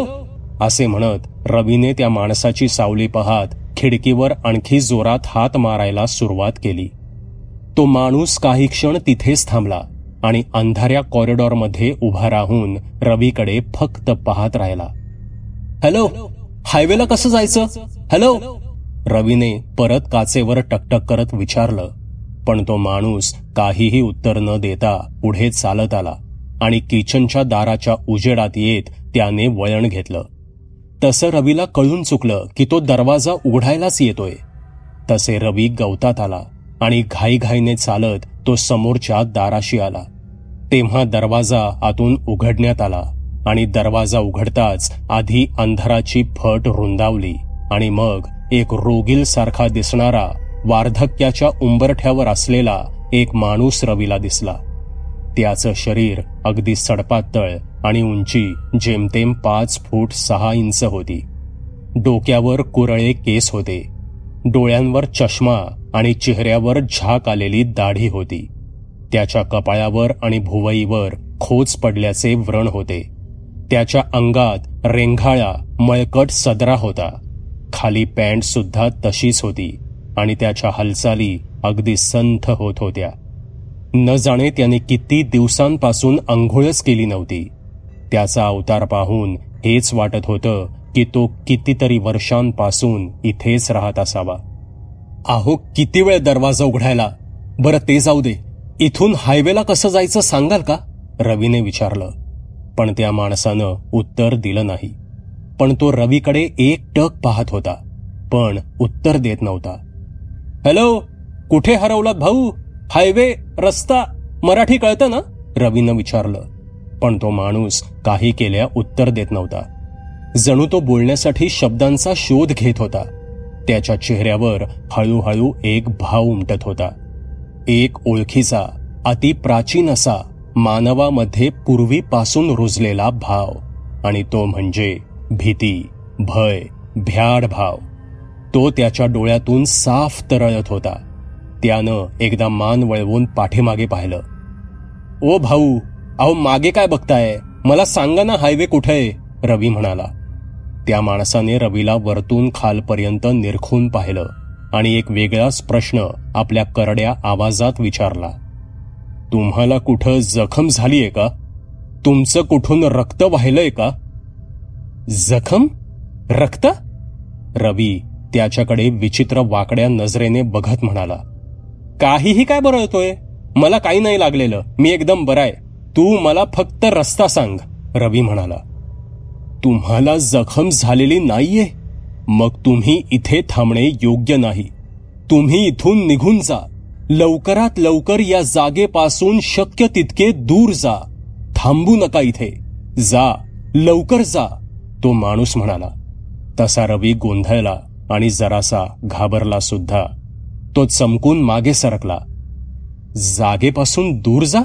असे म्हणत रवीने त्या माणसाची सावली पाहत खिडकीवर आणखी जोरात हात मारायला सुरुवात केली. तो माणूस काही क्षण तिथेच थांबला आणि अंधाऱ्या कॉरिडॉरमध्ये उभा राहून रवीकडे फक्त पाहत राहिला. हॅलो, हायवेला कसं जायचं? हॅलो, रवीने परत काचेवर टकटक करत विचारलं. पण तो माणूस काहीही उत्तर न देता पुढे चालत आला आणि किचनच्या दाराच्या उजेडात येत त्याने वळण घेतलं. तसं रवीला कळून चुकलं की तो दरवाजा उघडायलाच येतोय. तसे रवी गवतात आला आणि घाईघाईने चालत तो समोरच्या दाराशी आला. तेव्हा दरवाजा आतून उघडण्यात आला आणि दरवाजा उघडताच आधी अंधाराची फट रुंदावली आणि मग एक रोगीलसारखा दिसणारा वार्धक्याच्या उंबरठ्यावर असलेला एक माणूस रवीला दिसला. त्याचं शरीर अगदी सडपातळ आणि उंची जेमतेम 5 फूट 6 इंच होती. डोक्यावर कुरळे केस होते. डोळ्यांवर चष्मा आणि चेहऱ्यावर झाक आलेली दाढी होती. त्याच्या कपाळावर आणि भुवईवर खोच पडल्याचे व्रण होते. त्याच्या अंगात रेंगाळा मळकट सदरा होता. खाली पॅन्ट सुद्धा तशीच होती आणि त्याच्या हालचाली अगदी संथ होत होत्या. न जाणे त्याने किती दिवसांपासून अंघोळच केली नव्हती. त्याचा अवतार पाहून हेच वाटत होतं की तो कितीतरी वर्षांपासून इथेच राहत असावा. अहो, किती वेळ दरवाजा उघडायला? बरं ते जाऊ दे, इथून हायवेला कसं जायचं सांगाल का? रवीने विचारलं. पण त्या माणसानं उत्तर दिलं नाही. पण तो रवीकडे एकटक पाहत होता, पण उत्तर देत नव्हता. हॅलो, कुठे हरवलात भाऊ? हायवे, रस्ता, मराठी कळतं ना? रवीनं विचारलं. पण तो माणूस काही केल्या उत्तर देत नव्हता. जणू तो बोलण्यासाठी शब्दांचा शोध घेत होता. त्याच्या चेहऱ्यावर हळूहळू एक भाव उमटत होता, एक ओळखीचा, अति प्राचीन असा, मानवामध्ये पूर्वीपासून रुजलेला भाव. आणि तो म्हणजे भीती, भय, भ्याड भाव. तो त्याच्या डोळ्यातून साफ तरळत होता. त्यानं एकदा मान वळवून पाठीमागे पाहिलं. ओ भाऊ, अहो मागे काय बघताय? मला सांगा ना, हायवे कुठे? रवी म्हणाला. त्या माणसाने रवीला वरतून खालपर्यंत निरखून पाहिलं आणि एक वेगळाच प्रश्न आपल्या करड्या आवाजात विचारला. तुम्हाला कुठं जखम झालीये का? तुमचं कुठून रक्त वाहिलंय का? जखम? रक्त? रवी त्याच्याकडे विचित्र वाकड्या नजरेने बघत म्हणाला. काहीही काय बरळतोय? मला काही नाही लागलेलं, मी एकदम बराय. तू मला फक्त रस्ता सांग, रवी म्हणाला. तुम्हाला जखम झालेली नाहीये? मग तुम्ही इथे थांबणे योग्य नाही. तुम्ही इथून निघून जा. लवकरात लवकर या जागेपासून शक्य तितके दूर जा. थांबू नका इथे. जा, लवकर जा, तो माणूस म्हणाला. तसा रवी गोंधळला आणि जरासा घाबरला सुद्धा. तो चमकून मागे सरकला. जागेपासून दूर जा?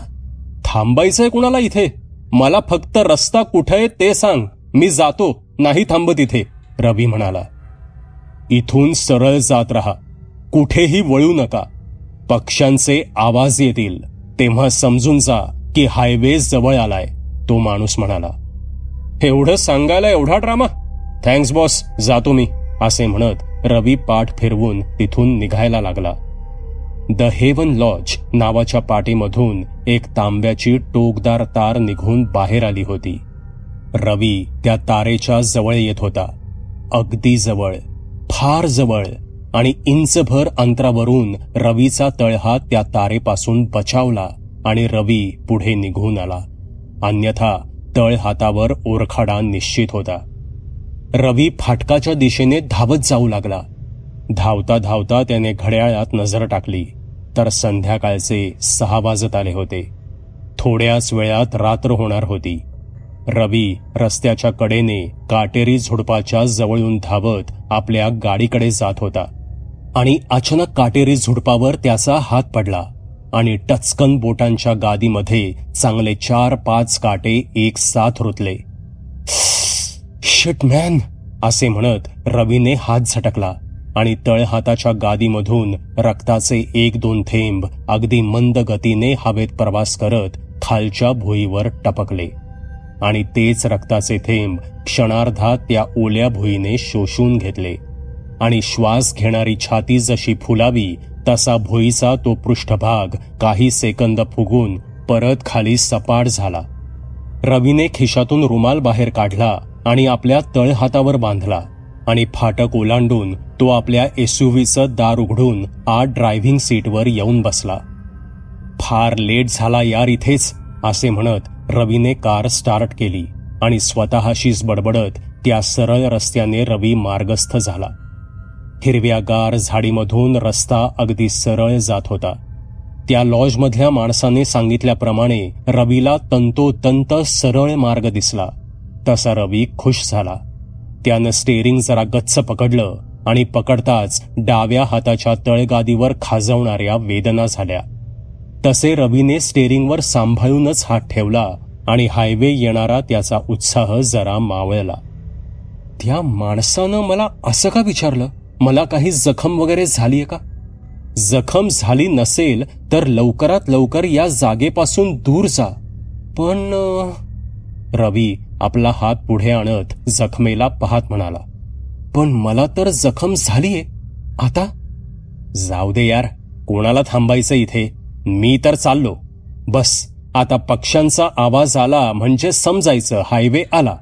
थांबायचंय कुणाला इथे? मला फक्त रस्ता कुठे ते सांग, मी जातो, नाही थांबत इथे, रवी म्हणाला. इथून सरळ जात रहा, कुठेही वळू नका. पक्ष्यांचे आवाज येतील तेव्हा समजून जा की हायवे जवळ आलाय, तो माणूस म्हणाला. एवढं सांगायला एवढा ड्रामा? थँक्स बॉस, जातो मी, असे म्हणत रवी पाठ फिरवून तिथून निघायला लागला. द हेवन लॉज नावाच्या पाटीमधून एक तांब्याची टोकदार तार निघून बाहेर आली होती. रवी त्या तारेच्या जवळ येत होता. अगदी जवळ, फार जवळ, आणि इंचभर अंतरावरून रवीचा तळहात त्या तारेपासून बचावला आणि रवी पुढे निघून आला. अन्यथा तळहातावर ओरखाडा निश्चित होता. रवी फाटकाच्या दिशेने धावत जाऊ लागला. धावता धावता त्याने घड्याळात नजर टाकली तर संध्याकाळचे 6 वाजत आले होते. थोड्याच वेळात रात्र होणार होती. रवी रस्त्याच्या कडेने काटेरी झुडपाच्या जवळून धावत आपल्या गाडीकडे जात होता आणि अचानक काटेरी झुडपावर त्याचा हात पडला आणि टचकन बोटांच्या गादीमध्ये चांगले 4-5 काटे एक साथ रुतले. शिट मॅन, असे म्हणत रवीने हात झटकला आणि तळहाताच्या गादीमधून रक्ताचे 1-2 थेंब अगदी मंद गतीने हवेत प्रवास करत खालच्या भुईवर टपकले आणि तेच रक्ताचे थेंब क्षणार्धात त्या ओल्या भुईने शोषून घेतले आणि श्वास घेणारी छाती जशी फुलावी तसा भुईचा तो पृष्ठभाग काही सेकंद फुगून परत खाली सपाट झाला. रवीने खिशातून रुमाल बाहेर काढला आणि आपल्या तळहातावर बांधला आणि फाटक ओलांडून तो आपल्या एसयूव्हीचं दार उघडून आत ड्रायव्हिंग सीटवर येऊन बसला. फार लेट झाला यार इथेच, असे म्हणत रवीने कार स्टार्ट केली आणि स्वतःशीच बडबडत त्या सरळ रस्त्याने रवी मार्गस्थ झाला. हिरव्यागार झाडीमधून रस्ता अगदी सरळ जात होता. त्या लॉजमधल्या माणसाने सांगितल्याप्रमाणे रवीला तंतोतंत सरळ मार्ग दिसला. तसा रवी खुश झाला. त्यानं स्टेअरिंग जरा गच्च पकडलं आणि पकडताच डाव्या हाताच्या तळगादीवर खाजवणाऱ्या वेदना झाल्या. तसे रवीने स्टेअरिंगवर सांभाळूनच हात ठेवला आणि हायवे येणारा त्याचा उत्साह जरा मावळला. त्या माणसानं मला असं का विचारलं? मला काही जखम वगैरे झालीये का? जखम झाली नसेल तर लवकरात लवकर या जागेपासून दूर जा. पण रवी आपला हात पुढे आणत जखमेला पाहत म्हणाला, पण मला तर जखम झालीये. आता जाऊ दे यार, कोणाला थांबायचं इथे? मी तर चाललो. बस आता पक्ष्यांचा आवाज आला म्हणजे समजायचं हायवे आला.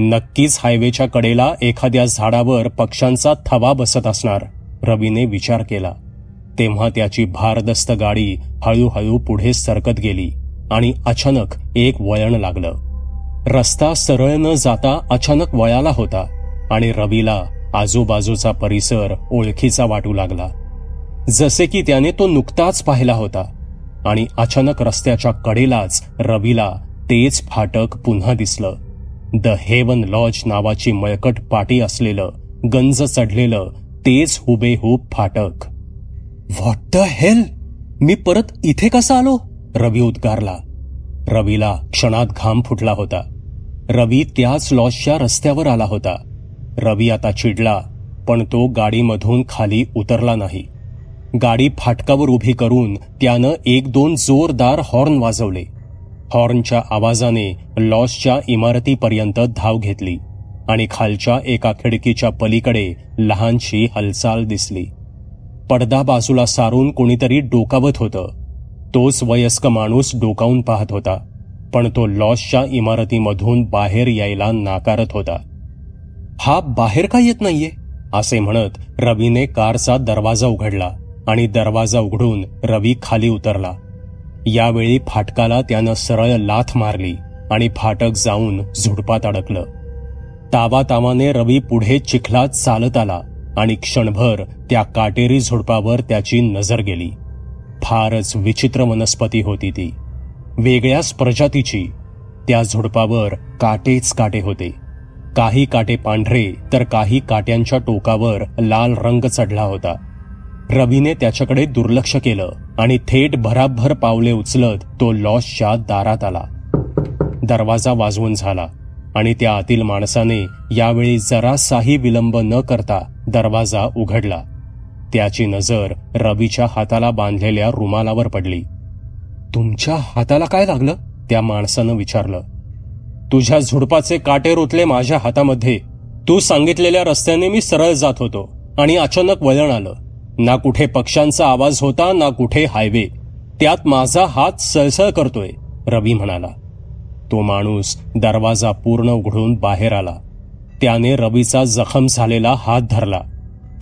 नक्कीच हायवेच्या कडेला एखाद्या झाडावर पक्ष्यांचा थवा बसत असणार, रवीने विचार केला. तेव्हा त्याची भारदस्त गाडी हळूहळू पुढे सरकत गेली आणि अचानक एक वळण लागलं. रस्ता सरळ न जाता अचानक वळाला होता आणि रवीला आजूबाजूचा परिसर ओळखीचा वाटू लागला, जसे की त्याने तो नुकताच पाहिला होता. आणि अचानक रस्त्याच्या कडेलाच रवीला तेच फाटक पुन्हा दिसलं. द हेवन लॉज नावाची मळकट पाटी असलेलं, गंज चढलेलं तेच हुबेहूब फाटक. व्हॉट द हेल, मी परत इथे कसा आलो? रवी उद्गारला. रवीला क्षणात घाम फुटला होता. रवी त्याच लॉजच्या रस्त्यावर आला होता. रवी आता चिडला, पण तो गाडीमधून खाली उतरला नाही. गाडी फाटकावर उभी करून त्यानं 1-2 जोरदार हॉर्न वाजवले. हॉर्नच्या आवाजाने लॉजच्या इमारतीपर्यंत धाव घेतली आणि खालच्या एका खिडकीच्या पलीकडे लहानशी हालचाल दिसली. पडदा बाजूला सारून कोणीतरी डोकावत होतं. तोच वयस्क माणूस डोकावून पाहत होता, पण तो लॉजच्या इमारतीमधून बाहेर यायला नाकारत होता. हा बाहेर का येत नाहीये, असे म्हणत रवीने कारचा दरवाजा उघडला आणि दरवाजा उघडून रवी खाली उतरला. यावेळी फाटकाला त्यानं सरळ लाथ मारली आणि फाटक जाऊन झुडपात अडकलं. तावातावाने रवी पुढे चिखलात चालत आला आणि क्षणभर त्या काटेरी झुडपावर त्याची नजर गेली. फारच विचित्र वनस्पती होती ती, वेगळ्याच प्रजातीची. त्या झुडपावर काटेच काटे होते. काही काटे पांढरे तर काही काट्यांच्या टोकावर लाल रंग चढला होता. रवीने त्याच्याकडे दुर्लक्ष केलं आणि थेट भराभर पावले उचलत तो लॉजच्या दारात आला. दरवाजा वाजवून झाला आणि त्या आतील माणसाने यावेळी जरासाही विलंब न करता दरवाजा उघडला. त्याची नजर रवीच्या हाताला बांधलेल्या रुमालावर पडली. तुमच्या हाताला काय लागलं, त्या माणसानं विचारलं. तुझ्या झुडपाचे काटे रोतले माझ्या हातामध्ये. तू सांगितलेल्या रस्त्याने मी सरळ जात होतो आणि अचानक वळण आलं. ना कुठे पक्ष्यांचा आवाज होता ना कुठे हायवे. त्यात माझा हात सळसळ करतोय, रवी म्हणाला. तो माणूस दरवाजा पूर्ण उघडून बाहेर आला. त्याने रवीचा जखम झालेला हात धरला,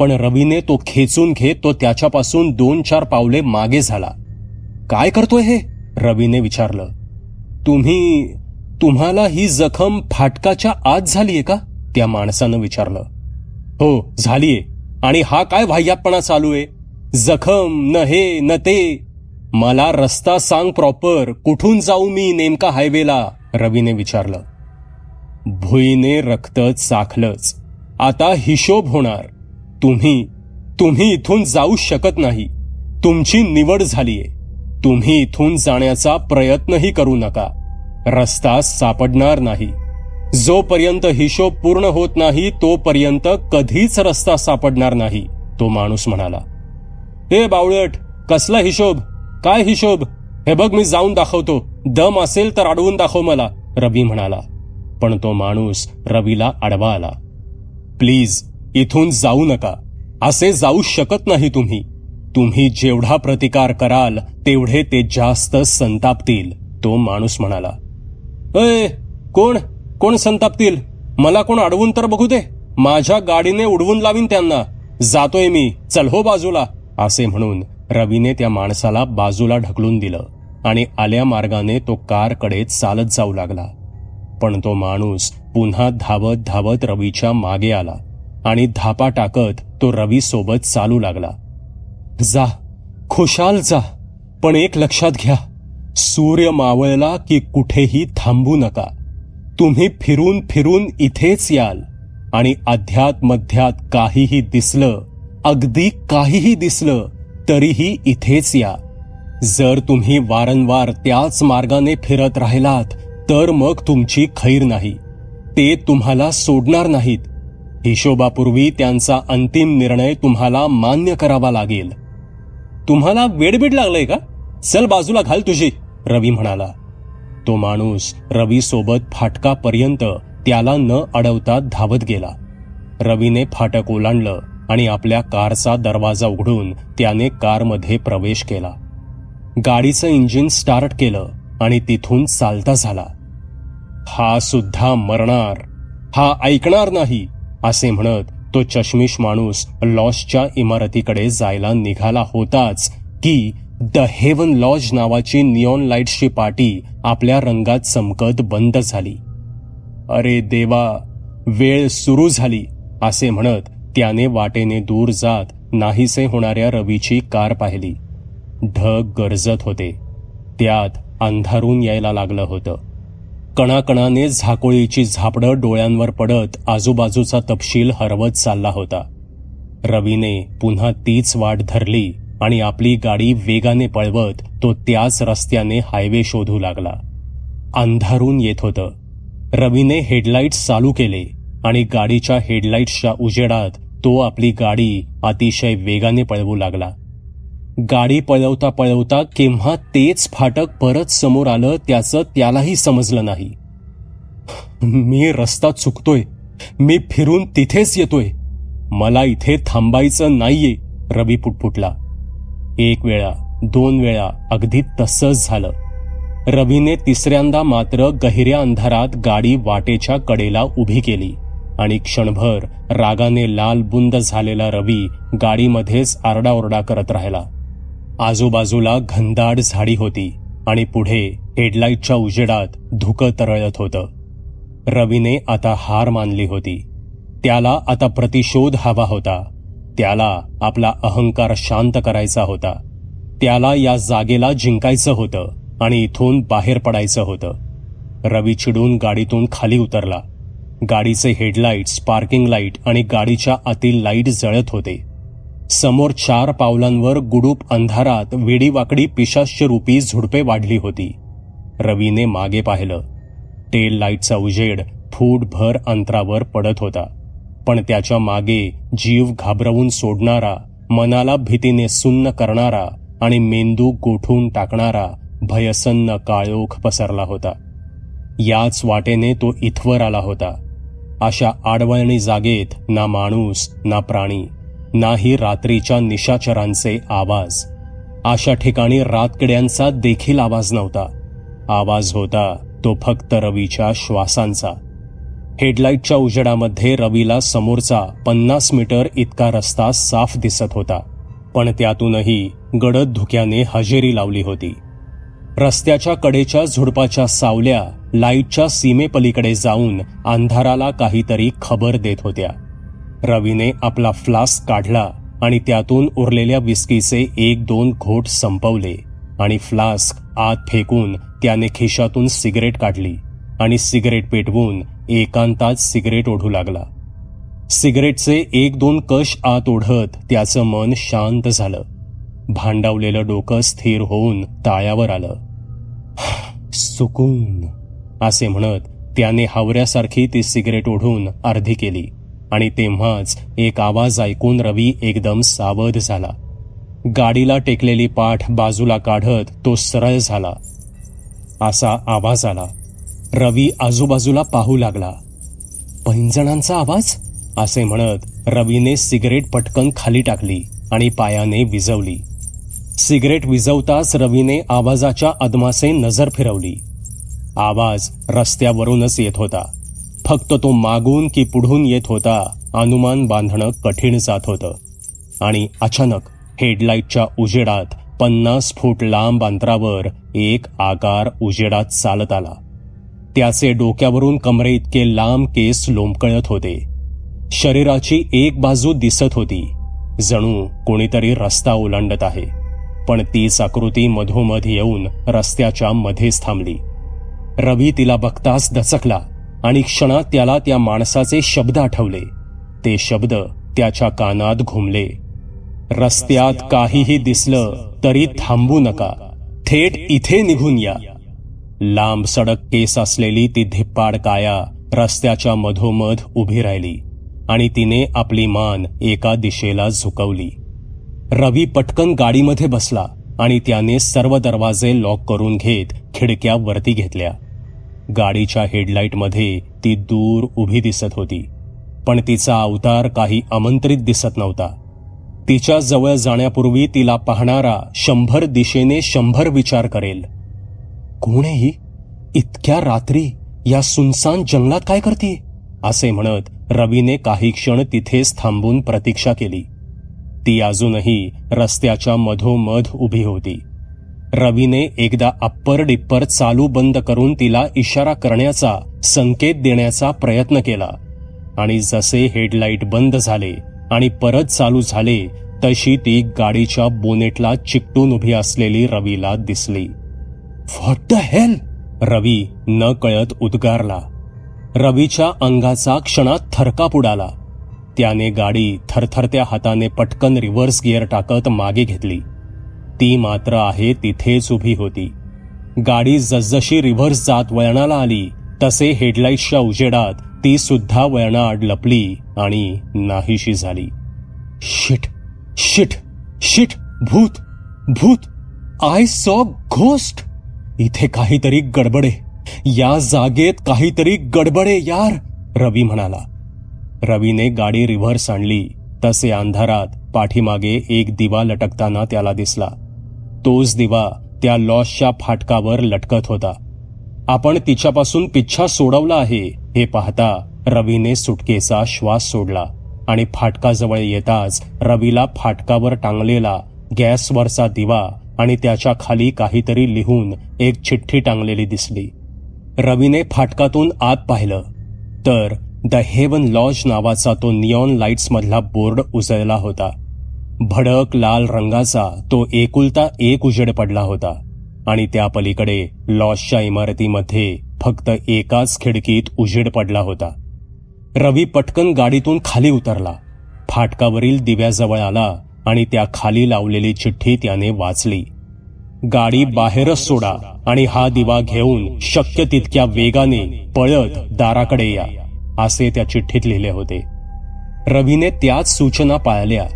पण रवीने तो खेचून घेत तो त्याच्यापासून 2-4 पावले मागे झाला. काय करतोय हे, रवीने विचारलं. तुम्हाला ही जखम फाटकाच्या आत झालीये का, त्या माणसानं विचारलं. हो झालीये. आणि हा काय वाह्यातपणा चालू आहे? जखम न हे न ते. मला रस्ता सांग प्रॉपर, कुठून जाऊ मी नेमका हायवेला, रवीने विचारलं. भुईने रक्त चाखलंच. आता हिशोब होणार. तुम्ही इथून जाऊ शकत नाही. तुमची निवड झालीये. तुम्ही इथून जाण्याचा प्रयत्नही करू नका. रस्ता सापडणार नाही. जोपर्यंत हिशोब पूर्ण होत नाही तोपर्यंत कधीच रस्ता सापडणार नाही, तो माणूस म्हणाला. हे बावळट, कसला हिशोब? काय हिशोब? हे बघ मी जाऊन दाखवतो. दम असेल तर अडवून दाखव मला, रवी म्हणाला. पण तो माणूस रवीला अडवा आला. प्लीज इथून जाऊ नका. असे जाऊ शकत नाही तुम्ही. तुम्ही जेवढा प्रतिकार कराल तेवढे ते जास्त संतापतील, तो माणूस म्हणाला. कोण संतापतील? मला कोण अडवून तर बघू दे. माझ्या गाडीने उडवून लावीन त्यांना. जातोय मी, चल हो बाजूला, असे म्हणून रवीने त्या माणसाला बाजूला ढकलून दिलं आणि आल्या मार्गाने तो कारकडे चालत जाऊ लागला. पण तो माणूस पुन्हा धावत धावत रवीच्या मागे आला आणि धापा टाकत तो रवी सोबत चालू लागला. जा, खुशाल जा, पण एक लक्षात घ्या, सूर्य मावळला की कुठेही थांबू नका. तुम्ही फिरून फिरून इथेच याल आणि अध्यात मध्यात काहीही दिसलं, अगदी काहीही दिसलं तरीही इथेच या. जर तुम्ही वारंवार त्याच मार्गाने फिरत राहिलात तर मग तुमची खैर नाही. ते तुम्हाला सोडणार नाहीत. हिशोबापूर्वी त्यांचा अंतिम निर्णय तुम्हाला मान्य करावा लागेल. तुम्हाला वेडबीड लागलंय का? चल बाजूला घाल तुझी, रवी म्हणाला. तो माणूस रवी सोबत फाटकापर्यंत त्याला न अडवता धावत गेला. रवीने फाटक ओलांडलं आणि आपल्या कारचा दरवाजा उघडून त्याने कारमध्ये प्रवेश केला. गाडीचं इंजिन स्टार्ट केलं आणि तिथून चालता झाला. हा सुद्धा मरणार, हा ऐकणार नाही, असे म्हणत तो चष्मिश माणूस लॉजच्या इमारतीकडे जायला निघाला होताच की द हेवन लॉज नावाची निऑन लाईट्सची पाटी आपल्या रंगात चमकत बंद झाली. अरे देवा, वेळ सुरू झाली, असे म्हणत त्याने वाटेने दूर जात नाहीसे होणाऱ्या रवीची कार पाहिली. ढग गरजत होते. त्यात अंधारून यायला लागलं होतं. कणाकणाने झाकोळीची झापडं डोळ्यांवर पडत आजूबाजूचा तपशील हरवत चालला होता. रवीने पुन्हा तीच वाट धरली आणि आपली गाडी वेगाने पळवत तो त्याच रस्त्याने हायवे शोधू लागला. अंधारून येत होतं. रवीने हेडलाईट्स चालू केले आणि गाडीच्या हेडलाईट्सच्या उजेडात तो आपली गाडी अतिशय वेगाने पळवू लागला. गाडी पळवता पळवता केव्हा तेच फाटक परत समोर आलं त्याचं त्यालाही समजलं नाही. मी रस्ता चुकतोय, मी फिरून तिथेच येतोय, मला इथे थांबायचं नाहीये, रवी पुटपुटला. 1 वेळा 2 वेळा अगदी तसंच झालं. रवीने तिसऱ्यांदा मात्र गहिऱ्या अंधारात गाडी वाटेच्या कडेला उभी केली आणि क्षणभर रागाने लाल बुंद झालेला रवी गाडीमध्येच आरडाओरडा करत राहिला. आजूबाजूला घनदाट झाडी होती आणि पुढे हेडलाईटच्या उजेडात धुकं तरळत होतं. रवीने आता हार मानली होती. त्याला आता प्रतिशोध हवा होता. त्याला आपला अहंकार शांत करायचा होता. त्याला या जागेला जिंकायचं होतं आणि इथून बाहेर पडायचं होतं. रवी चिडून गाडीतून खाली उतरला. गाडीचे हेडलाईट्स, पार्किंग लाईट आणि गाडीच्या आतील लाईट जळत होते. समोर 4 पावलांवर गुडूप अंधारात वेडीवाकडी पिशाच्यरूपी झुडपे वाढली होती. रवीने मागे पाहिलं. टेल लाईटचा उजेड फूटभर अंतरावर पडत होता, पण त्याच्या मागे जीव घाबरवून सोडणारा, मनाला भीतीने सुन्न करणारा आणि मेंदू गोठून टाकणारा भयसन्न काळोख पसरला होता. याच वाटेने तो इथवर आला होता. अशा आडवळणी जागेत ना माणूस ना प्राणी, नाही रात्रीच्या निशाचरांचे आवाज. अशा ठिकाणी रातकिड्यांचा देखील आवाज नव्हता. आवाज होता तो फक्त रवीच्या श्वासांचा. हेडलाईटच्या उजेडामध्ये रवीला समोरचा 50 मीटर इतका रस्ता साफ दिसत होता, पण त्यातूनही गडद धुक्याने हजेरी लावली होती. रस्त्याच्या कडेच्या झुडपाच्या सावल्या लाईटच्या सीमेपलीकडे जाऊन अंधाराला काहीतरी खबर देत होत्या. रवीने आपला फ्लास्क काढला आणि त्यातून उरलेल्या विस्कीचे 1-2 घोट संपवले आणि फ्लास्क आत फेकून त्याने खिशातून सिगरेट काढली आणि सिगरेट पेटवून एकांतात सिगरेट ओढू लागला. सिगरेटचे 1-2 कश आत ओढत त्याचं मन शांत झालं. भांडावलेलं डोकं स्थिर होऊन ताळ्यावर आलं. सुकून असे म्हणत त्याने हावऱ्यासारखी ती सिगरेट ओढून अर्धी केली आणि तेव्हाच एक आवाज ऐकून रवी एकदम सावध झाला. गाडीला टेकलेली पाठ बाजूला काढत तो सरळ झाला. असा आवाज आला. रवी आजूबाजूला पाहू लागला. पैंजणांचा आवाज असे म्हणत रवीने सिगरेट पटकन खाली टाकली आणि पायाने विझवली. सिगरेट विझवताच रवीने आवाजाच्या अदमासे नजर फिरवली. आवाज रस्त्यावरूनच येत होता. फक्त तो मागून की पुढून येत होता अनुमान बांधणं कठीण जात होतं. आणि अचानक हेडलाईटच्या उजेडात 50 फूट लांब अंतरावर एक आकार उजेडात चालत आला. त्याचे डोक्यावरून कमरे इतके लांब केस लोंबकळत होते. शरीराची एक बाजू दिसत होती, जणू कोणीतरी रस्ता ओलांडत आहे, पण तीच आकृती मधोमध येऊन रस्त्याच्या मध्येच थांबली. रवी तिला बघताच दचकला आणि क्षणात त्याला त्या माणसाचे शब्द आठवले. ते शब्द त्याच्या कानात घुमले. रस्त्यात काहीही दिसलं तरी थांबू नका, थेट इथे निघून या. लांब सडक केस असलेली ती धिप्पाड काया रस्त्याच्या मधोमध उभी राहिली आणि तिने आपली मान एका दिशेला झुकवली. रवी पटकन गाडीमध्ये बसला आणि त्याने सर्व दरवाजे लॉक करून घेत खिडक्या वरती घेतल्या. गाडीच्या हेडलाईटमध्ये ती दूर उभी दिसत होती, पण तिचा अवतार काही आमंत्रित दिसत नव्हता. तिच्या जवळ जाण्यापूर्वी तिला पाहणारा 100 दिशेने 100 विचार करेल. कोणीही इतक्या रात्री या सुनसान जंगलात काय करते, असे म्हणत रवीने काही क्षण तिथेच थांबून प्रतीक्षा केली. ती अजूनही रस्त्याच्या मधोमध उभी होती. रवीने एकदा अप्पर डिप्पर चालू बंद करून तिला इशारा करण्याचा, संकेत देण्याचा प्रयत्न केला आणि जसे हेडलाईट बंद झाले आणि परत चालू झाले तशी ती गाडीच्या बोनेटला चिकटून उभी असलेली रवीला दिसली. व्हॉट द हेल रवी न कळत उद्गारला. रवीच्या अंगाचा क्षणात थरकाप उडाला. त्याने गाडी थरथरत्या हाताने पटकन रिव्हर्स गिअर टाकत मागे घेतली. ती मात्र आहे तिथेच उभी होती. गाडी जसजशी रिव्हर्स जात वळणाला आली तसे हेडलाईट्सच्या उजेडात ती सुद्धा वळणाआड लपली आणि नाहीशी झाली. शिट शिट शिट, भूत भूत, आय सॉ घोस्ट. इथे काहीतरी गडबडे, या जागेत काहीतरी गडबडे यार, रवी म्हणाला. रवीने गाडी रिव्हर्स आणली तसे अंधारात पाठीमागे एक दिवा लटकताना त्याला दिसला. तोच दिवा त्या लॉजच्या फाटकावर लटकत होता. आपण तिच्यापासून पिच्छा सोडवला आहे हे पाहता रवीने सुटकेचा श्वास सोडला आणि फाटकाजवळ येताच रवीला फाटकावर टांगलेला गॅसवरचा दिवा आणि त्याच्या खाली काहीतरी लिहून एक चिठ्ठी टांगलेली दिसली. रवीने फाटकातून आत पाहिलं तर द हेवन लॉज नावाचा तो निऑन लाईट्स मधला बोर्ड उजळला होता. भडक लाल रंगाचा तो एकुलता एक उजेड पडला होता आणि त्या पलीकडे लॉजच्या इमारतीमध्ये फक्त एकाच खिडकीत उजेड पडला होता. रवी पटकन गाडीतून खाली उतरला, फाटकावरील दिव्याजवळ आला आणि त्या खाली लावलेली चिठ्ठी त्याने वाचली. गाडी बाहेरच सोडा आणि हा दिवा घेऊन शक्य तितक्या वेगाने पळत दाराकडे या, असे त्या चिठ्ठीत लिहिले होते. रवीने त्याच सूचना पाळल्या.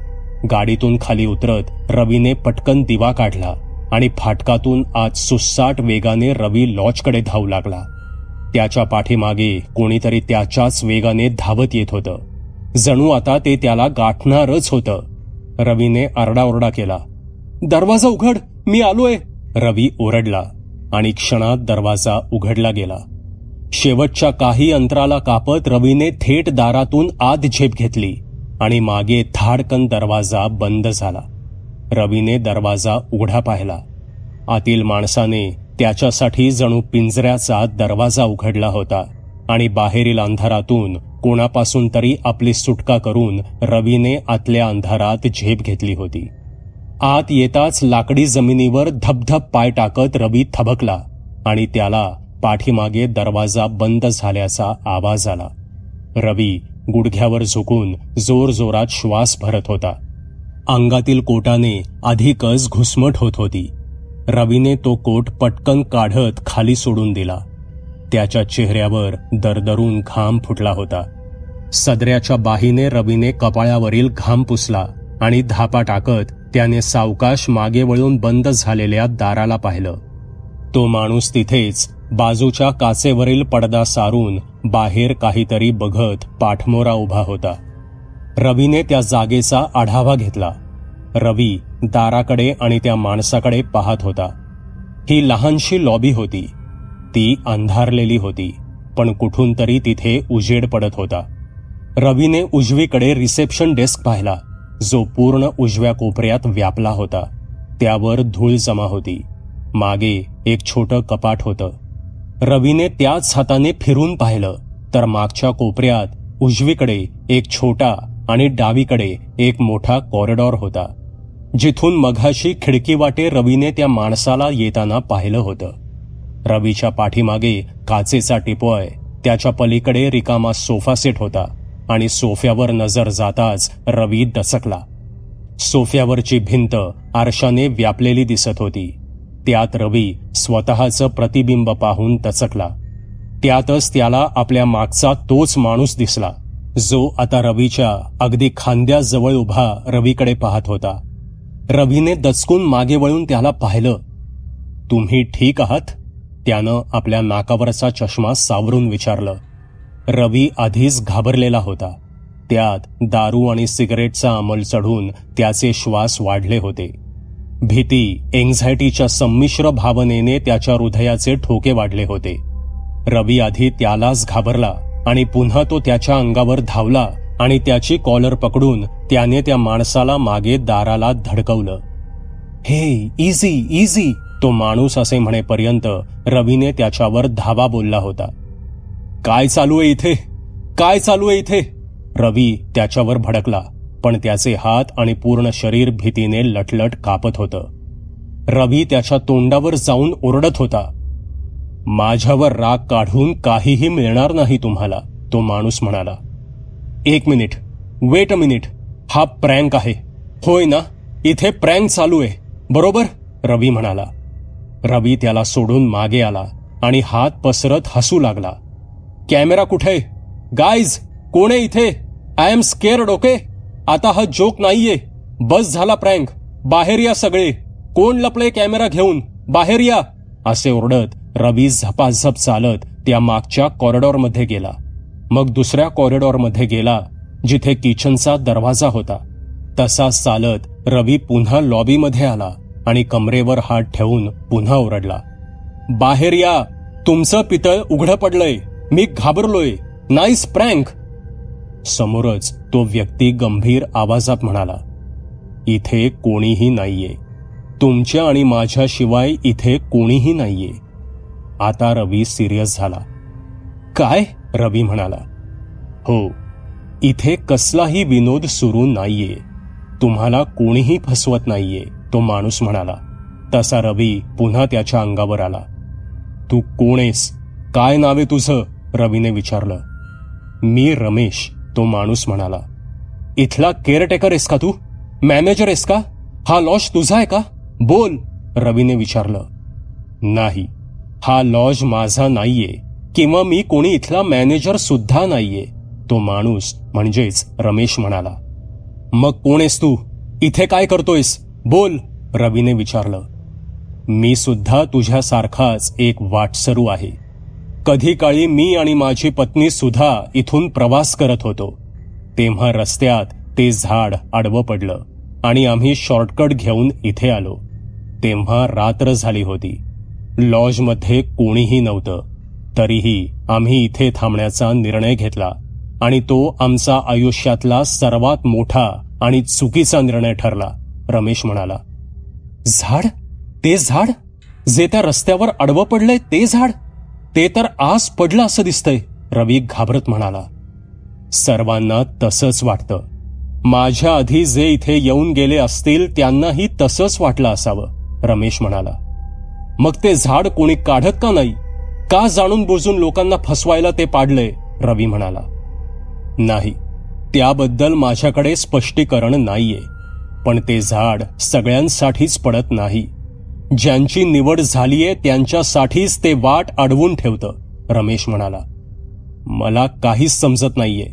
गाडीतून खाली उतरत रवीने पटकन दिवा काढला आणि फाटकातून आज सुसाट वेगाने रवी लॉजकडे धावू लागला. त्याच्या पाठीमागे कोणीतरी त्याच्याच वेगाने धावत येत होतं. जणू आता ते त्याला गाठणारच होतं. रवीने आरडाओरडा केला, दरवाजा उघड, मी आलोय. रवी ओरडला आणि क्षणात दरवाजा उघडला गेला. शेवटच्या काही अंतराला कापत रवीने थेट दारातून आत झेप घेतली आणि मागे धाडकन दरवाजा बंद झाला. रवीने दरवाजा उघडा पाहिला. आतील माणसाने त्याच्यासाठी जणू पिंजऱ्याचा दरवाजा उघडला होता आणि बाहेरील अंधारातून कोणापासून तरी आपली सुटका करून रवीने आतल्या अंधारात झेप घेतली होती. आत येताच लाकडी जमिनीवर धबधब पाय टाकत रवी थबकला आणि त्याला पाठीमागे दरवाजा बंद झाल्याचा आवाज आला. रवी गुडघ्यावर झुकून जोरजोरात श्वास भरत होता. अंगातील कोटाने अधिकच घुसमट होत होती. रवीने तो कोट पटकन काढत खाली सोडून दिला. त्याच्या चेहऱ्यावर दरदरून घाम फुटला होता. सदऱ्याच्या बाहीने रवीने कपाळावरील घाम पुसला आणि धापा टाकत त्याने सावकाश मागे वळून बंद झालेल्या दाराला पाहिलं. तो माणूस तिथेच बाजूच्या काचेवरील पडदा सारून बाहेर काहीतरी बघत पाठमोरा उभा होता. रवीने त्या जागेचा आढावा घेतला. रवी दाराकडे आणि त्या माणसाकडे पाहत होता. ही लहानशी लॉबी होती. ती अंधारलेली होती, पण कुठून तरी तिथे उजेड पडत होता. रवीने उजवीकडे रिसेप्शन डेस्क पाहिला, जो पूर्ण उजव्या कोपऱ्यात व्यापला होता. त्यावर धूळ जमा होती. मागे एक छोटं कपाट होतं. रवीने त्याच हाताने फिरून पाहिलं तर मागच्या कोपऱ्यात उजवीकडे एक छोटा आणि डावीकडे एक मोठा कॉरिडॉर होता, जिथून मघाशी खिडकीवाटे रवीने त्या माणसाला येताना पाहिलं होतं. रवीच्या पाठीमागे काचेचा टिपॉय, त्याच्या पलीकडे रिकामा सोफा सेट होता आणि सोफ्यावर नजर जाताच रवी दचकला. सोफ्यावरची भिंत आरशाने व्यापलेली दिसत होती. त्यात रवी स्वतःचं प्रतिबिंब पाहून दचकला. त्यातच त्याला आपल्या मागचा तोच माणूस दिसला, जो आता रवीच्या अगदी खांद्याजवळ उभा रवीकडे पाहत होता. रवीने दचकून मागे वळून त्याला पाहिलं. तुम्ही ठीक आहात? त्यानं आपल्या नाकावरचा चष्मा सावरून विचारलं. रवी आधीच घाबरलेला होता. त्यात दारू आणि सिगारेटचा अंमल चढून त्याचे श्वास वाढले होते. भीती, एन्झायटीच्या संमिश्र भावनेने त्याच्या हृदयाचे ठोके वाढले होते. रवी आधी त्यालाच घाबरला आणि पुन्हा तो त्याच्या अंगावर धावला आणि त्याची कॉलर पकडून त्याने त्या माणसाला मागे दाराला धडकवलं. हे इझी इझी, तो माणूस असे म्हणेपर्यंत रवीने त्याच्यावर धावा बोलला होता. काय चालू आहे इथे? काय चालू आहे इथे? रवी त्याच्यावर भडकला, पण त्याचे हात आणि पूर्ण शरीर भीतीने लटलट कापत होतं. रवी त्याच्या तोंडावर जाऊन ओरडत होता. माझ्यावर राग काढून काहीही मिळणार नाही तुम्हाला, तो माणूस म्हणाला. 1 मिनिट, वेट अ मिनिट, हा प्रँक आहे होय ना? इथे प्रँक चालू आहे बरोबर? रवी म्हणाला. रवी त्याला सोडून मागे आला आणि हात पसरत हसू लागला. कॅमेरा कुठे? गाईज, कोण आहे इथे? I am scared, okay? आता हा जोक नाहीये, बस झाला प्रँक. बाहेर या सगळे, कोण लपले कॅमेरा घेऊन, बाहेर या, असे ओरडत रवी झपाझप चालत त्या मागच्या कॉरिडॉरमध्ये गेला. मग दुसऱ्या कॉरिडॉरमध्ये गेला जिथे किचनचा दरवाजा होता. तसाच चालत रवी पुन्हा लॉबीमध्ये आला आणि कमरेवर हात ठेवून पुन्हा ओरडला. बाहेर या, तुमचं पितळ उघडं पडलंय, मी घाबरलोय, नाईस प्रँक. समोरच तो व्यक्ती गंभीर आवाजात म्हणाला, इथे कोणीही नाहीये, तुमच्या आणि माझ्याशिवाय इथे कोणीही नाहीये. आता रवी सिरियस झाला. काय? रवी म्हणाला. हो, इथे कसलाही विनोद सुरू नाहीये, तुम्हाला कोणीही फसवत नाहीये, तो माणूस म्हणाला. तसा रवी पुन्हा त्याच्या अंगावर आला. तू कोण आहेस? काय नाव आहे तुझं? रवीने विचारलं. मी रमेश, तो माणूस म्हणाला. इथला केअरटेकर आहेस का तू? मॅनेजर आहेस का? हा लॉज तुझा आहे का? बोल, रवीने विचारलं. नाही, हा लॉज माझा नाहीये किंवा मी कोणी इथला मॅनेजर सुद्धा नाहीये, तो माणूस म्हणजेच रमेश म्हणाला. मग कोण आहेस तू? इथे काय करतोयस? बोल, रवीने विचारलं. मी सुद्धा तुझ्यासारखाच एक वाटसरू आहे. कधी काळी मी आणि माझी पत्नी सुद्धा इथून प्रवास करत होतो. तेव्हा रस्त्यात ते झाड आडवं पडलं आणि आम्ही शॉर्टकट घेऊन इथे आलो. तेव्हा रात्र झाली होती. लॉजमध्ये कोणीही नव्हतं. तरीही आम्ही इथे थांबण्याचा निर्णय घेतला आणि तो आमचा आयुष्यातला सर्वात मोठा आणि चुकीचा निर्णय ठरला, रमेश म्हणाला. झाड? ते झाड जे त्या रस्त्यावर आडवं पडलंय ते झाड? ते तर आज पडलं असं दिसतंय, रवी घाबरत म्हणाला. सर्वांना तसंच वाटतं. माझ्या आधी जे इथे येऊन गेले असतील त्यांनाही तसंच वाटलं असावं, रमेश म्हणाला. मग ते झाड कोणी काढत का नाही? का जाणून बुजून लोकांना फसवायला ते पाडलंय? रवी म्हणाला. नाही, त्याबद्दल माझ्याकडे स्पष्टीकरण नाहीये, पण ते झाड सगळ्यांसाठीच पडत नाही. ज्यांची निवड झालीये त्यांच्यासाठीच ते वाट अडवून ठेवतं, रमेश म्हणाला. मला काहीच समजत नाहीये.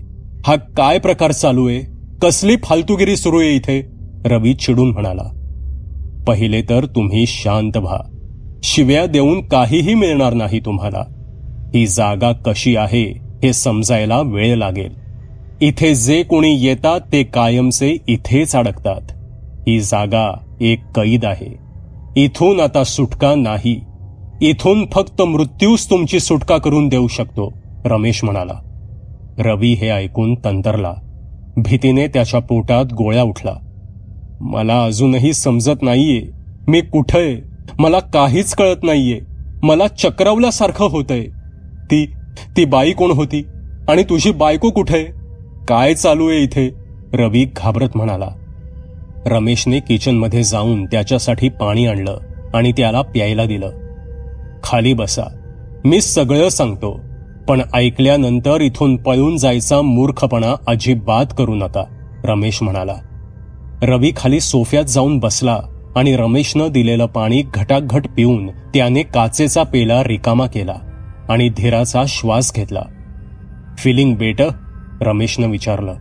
हा काय प्रकार चालू आहे? कसली फालतूगिरी सुरू आहे इथे? रवी चिडून म्हणाला. पहिले तर तुम्ही शांत व्हा. शिव्या देऊन काहीही मिळणार नाही तुम्हाला. ही जागा कशी आहे हे समजायला वेळ लागेल. इथे जे कोणी येतात ते कायमचे इथेच अडकतात. ही जागा एक कैद आहे. इथून आता सुटका नाही. इथून फक्त मृत्यूच तुमची सुटका करून देऊ शकतो, रमेश म्हणाला. रवी हे ऐकून तंतरला. भीतीने त्याच्या पोटात गोळ्या उठला. मला अजूनही समजत नाहीये मी कुठे. मला काहीच कळत नाहीये. मला चक्रावल्यासारखं होतंय. ती बाई कोण होती आणि तुझी बायको कुठे? काय चालू आहे इथे? रवी घाबरत म्हणाला. रमेशने किचनमध्ये जाऊन त्याच्यासाठी पाणी आणलं आणि त्याला प्यायला दिलं. खाली बसा, मी सगळं सांगतो, पण ऐकल्यानंतर इथून पळून जायचा मूर्खपणा अजिबात करू नका, रमेश म्हणाला. रवी खाली सोफ्यात जाऊन बसला आणि रमेशनं दिलेलं पाणी घटाघट पिऊन त्याने काचेचा पेला रिकामा केला आणि धीराचा श्वास घेतला. Feeling better? रमेशनं विचारलं.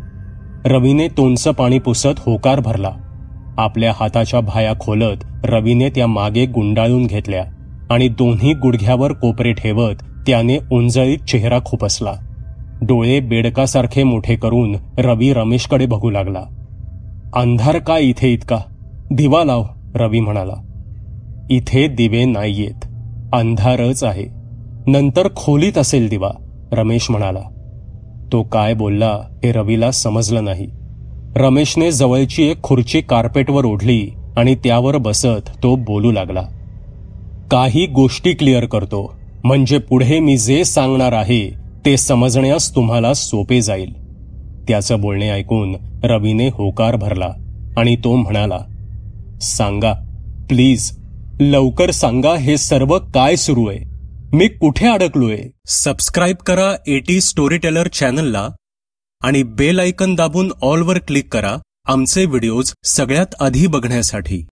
रवीने तोंडचं पाणी पुसत होकार भरला. आपल्या हाताच्या भाया खोलत रवीने त्या मागे गुंडाळून घेतल्या आणि दोन्ही गुडघ्यावर कोपरे ठेवत त्याने उंजळीत चेहरा खुपसला. डोळे बेडकासारखे मोठे करून रवी रमेशकडे बघू लागला. अंधार काय इथे इतका? दिवा लाव, रवी म्हणाला. इथे दिवे नाहीयेत, अंधारच आहे. नंतर खोलीत असेल दिवा, रमेश म्हणाला. तो काय बोलला हे रवीला समजलं नाही. रमेशने जवळची एक खुर्ची कार्पेटवर ओढली आणि त्यावर बसत तो बोलू लागला. काही गोष्टी क्लिअर करतो, म्हणजे पुढे मी जे सांगणार आहे ते समजण्यास तुम्हाला सोपे जाईल. त्याचं बोलणे ऐकून रवीने होकार भरला आणि तो म्हणाला, सांगा प्लीज, लवकर सांगा हे सर्व काय सुरू आहे. मी कुठे अडकलोय? सबस्क्राईब करा एटी स्टोरी टेलर चॅनलला आणि बेल आयकन दाबून ऑलवर क्लिक करा आमचे व्हिडिओज सगळ्यात आधी बघण्यासाठी.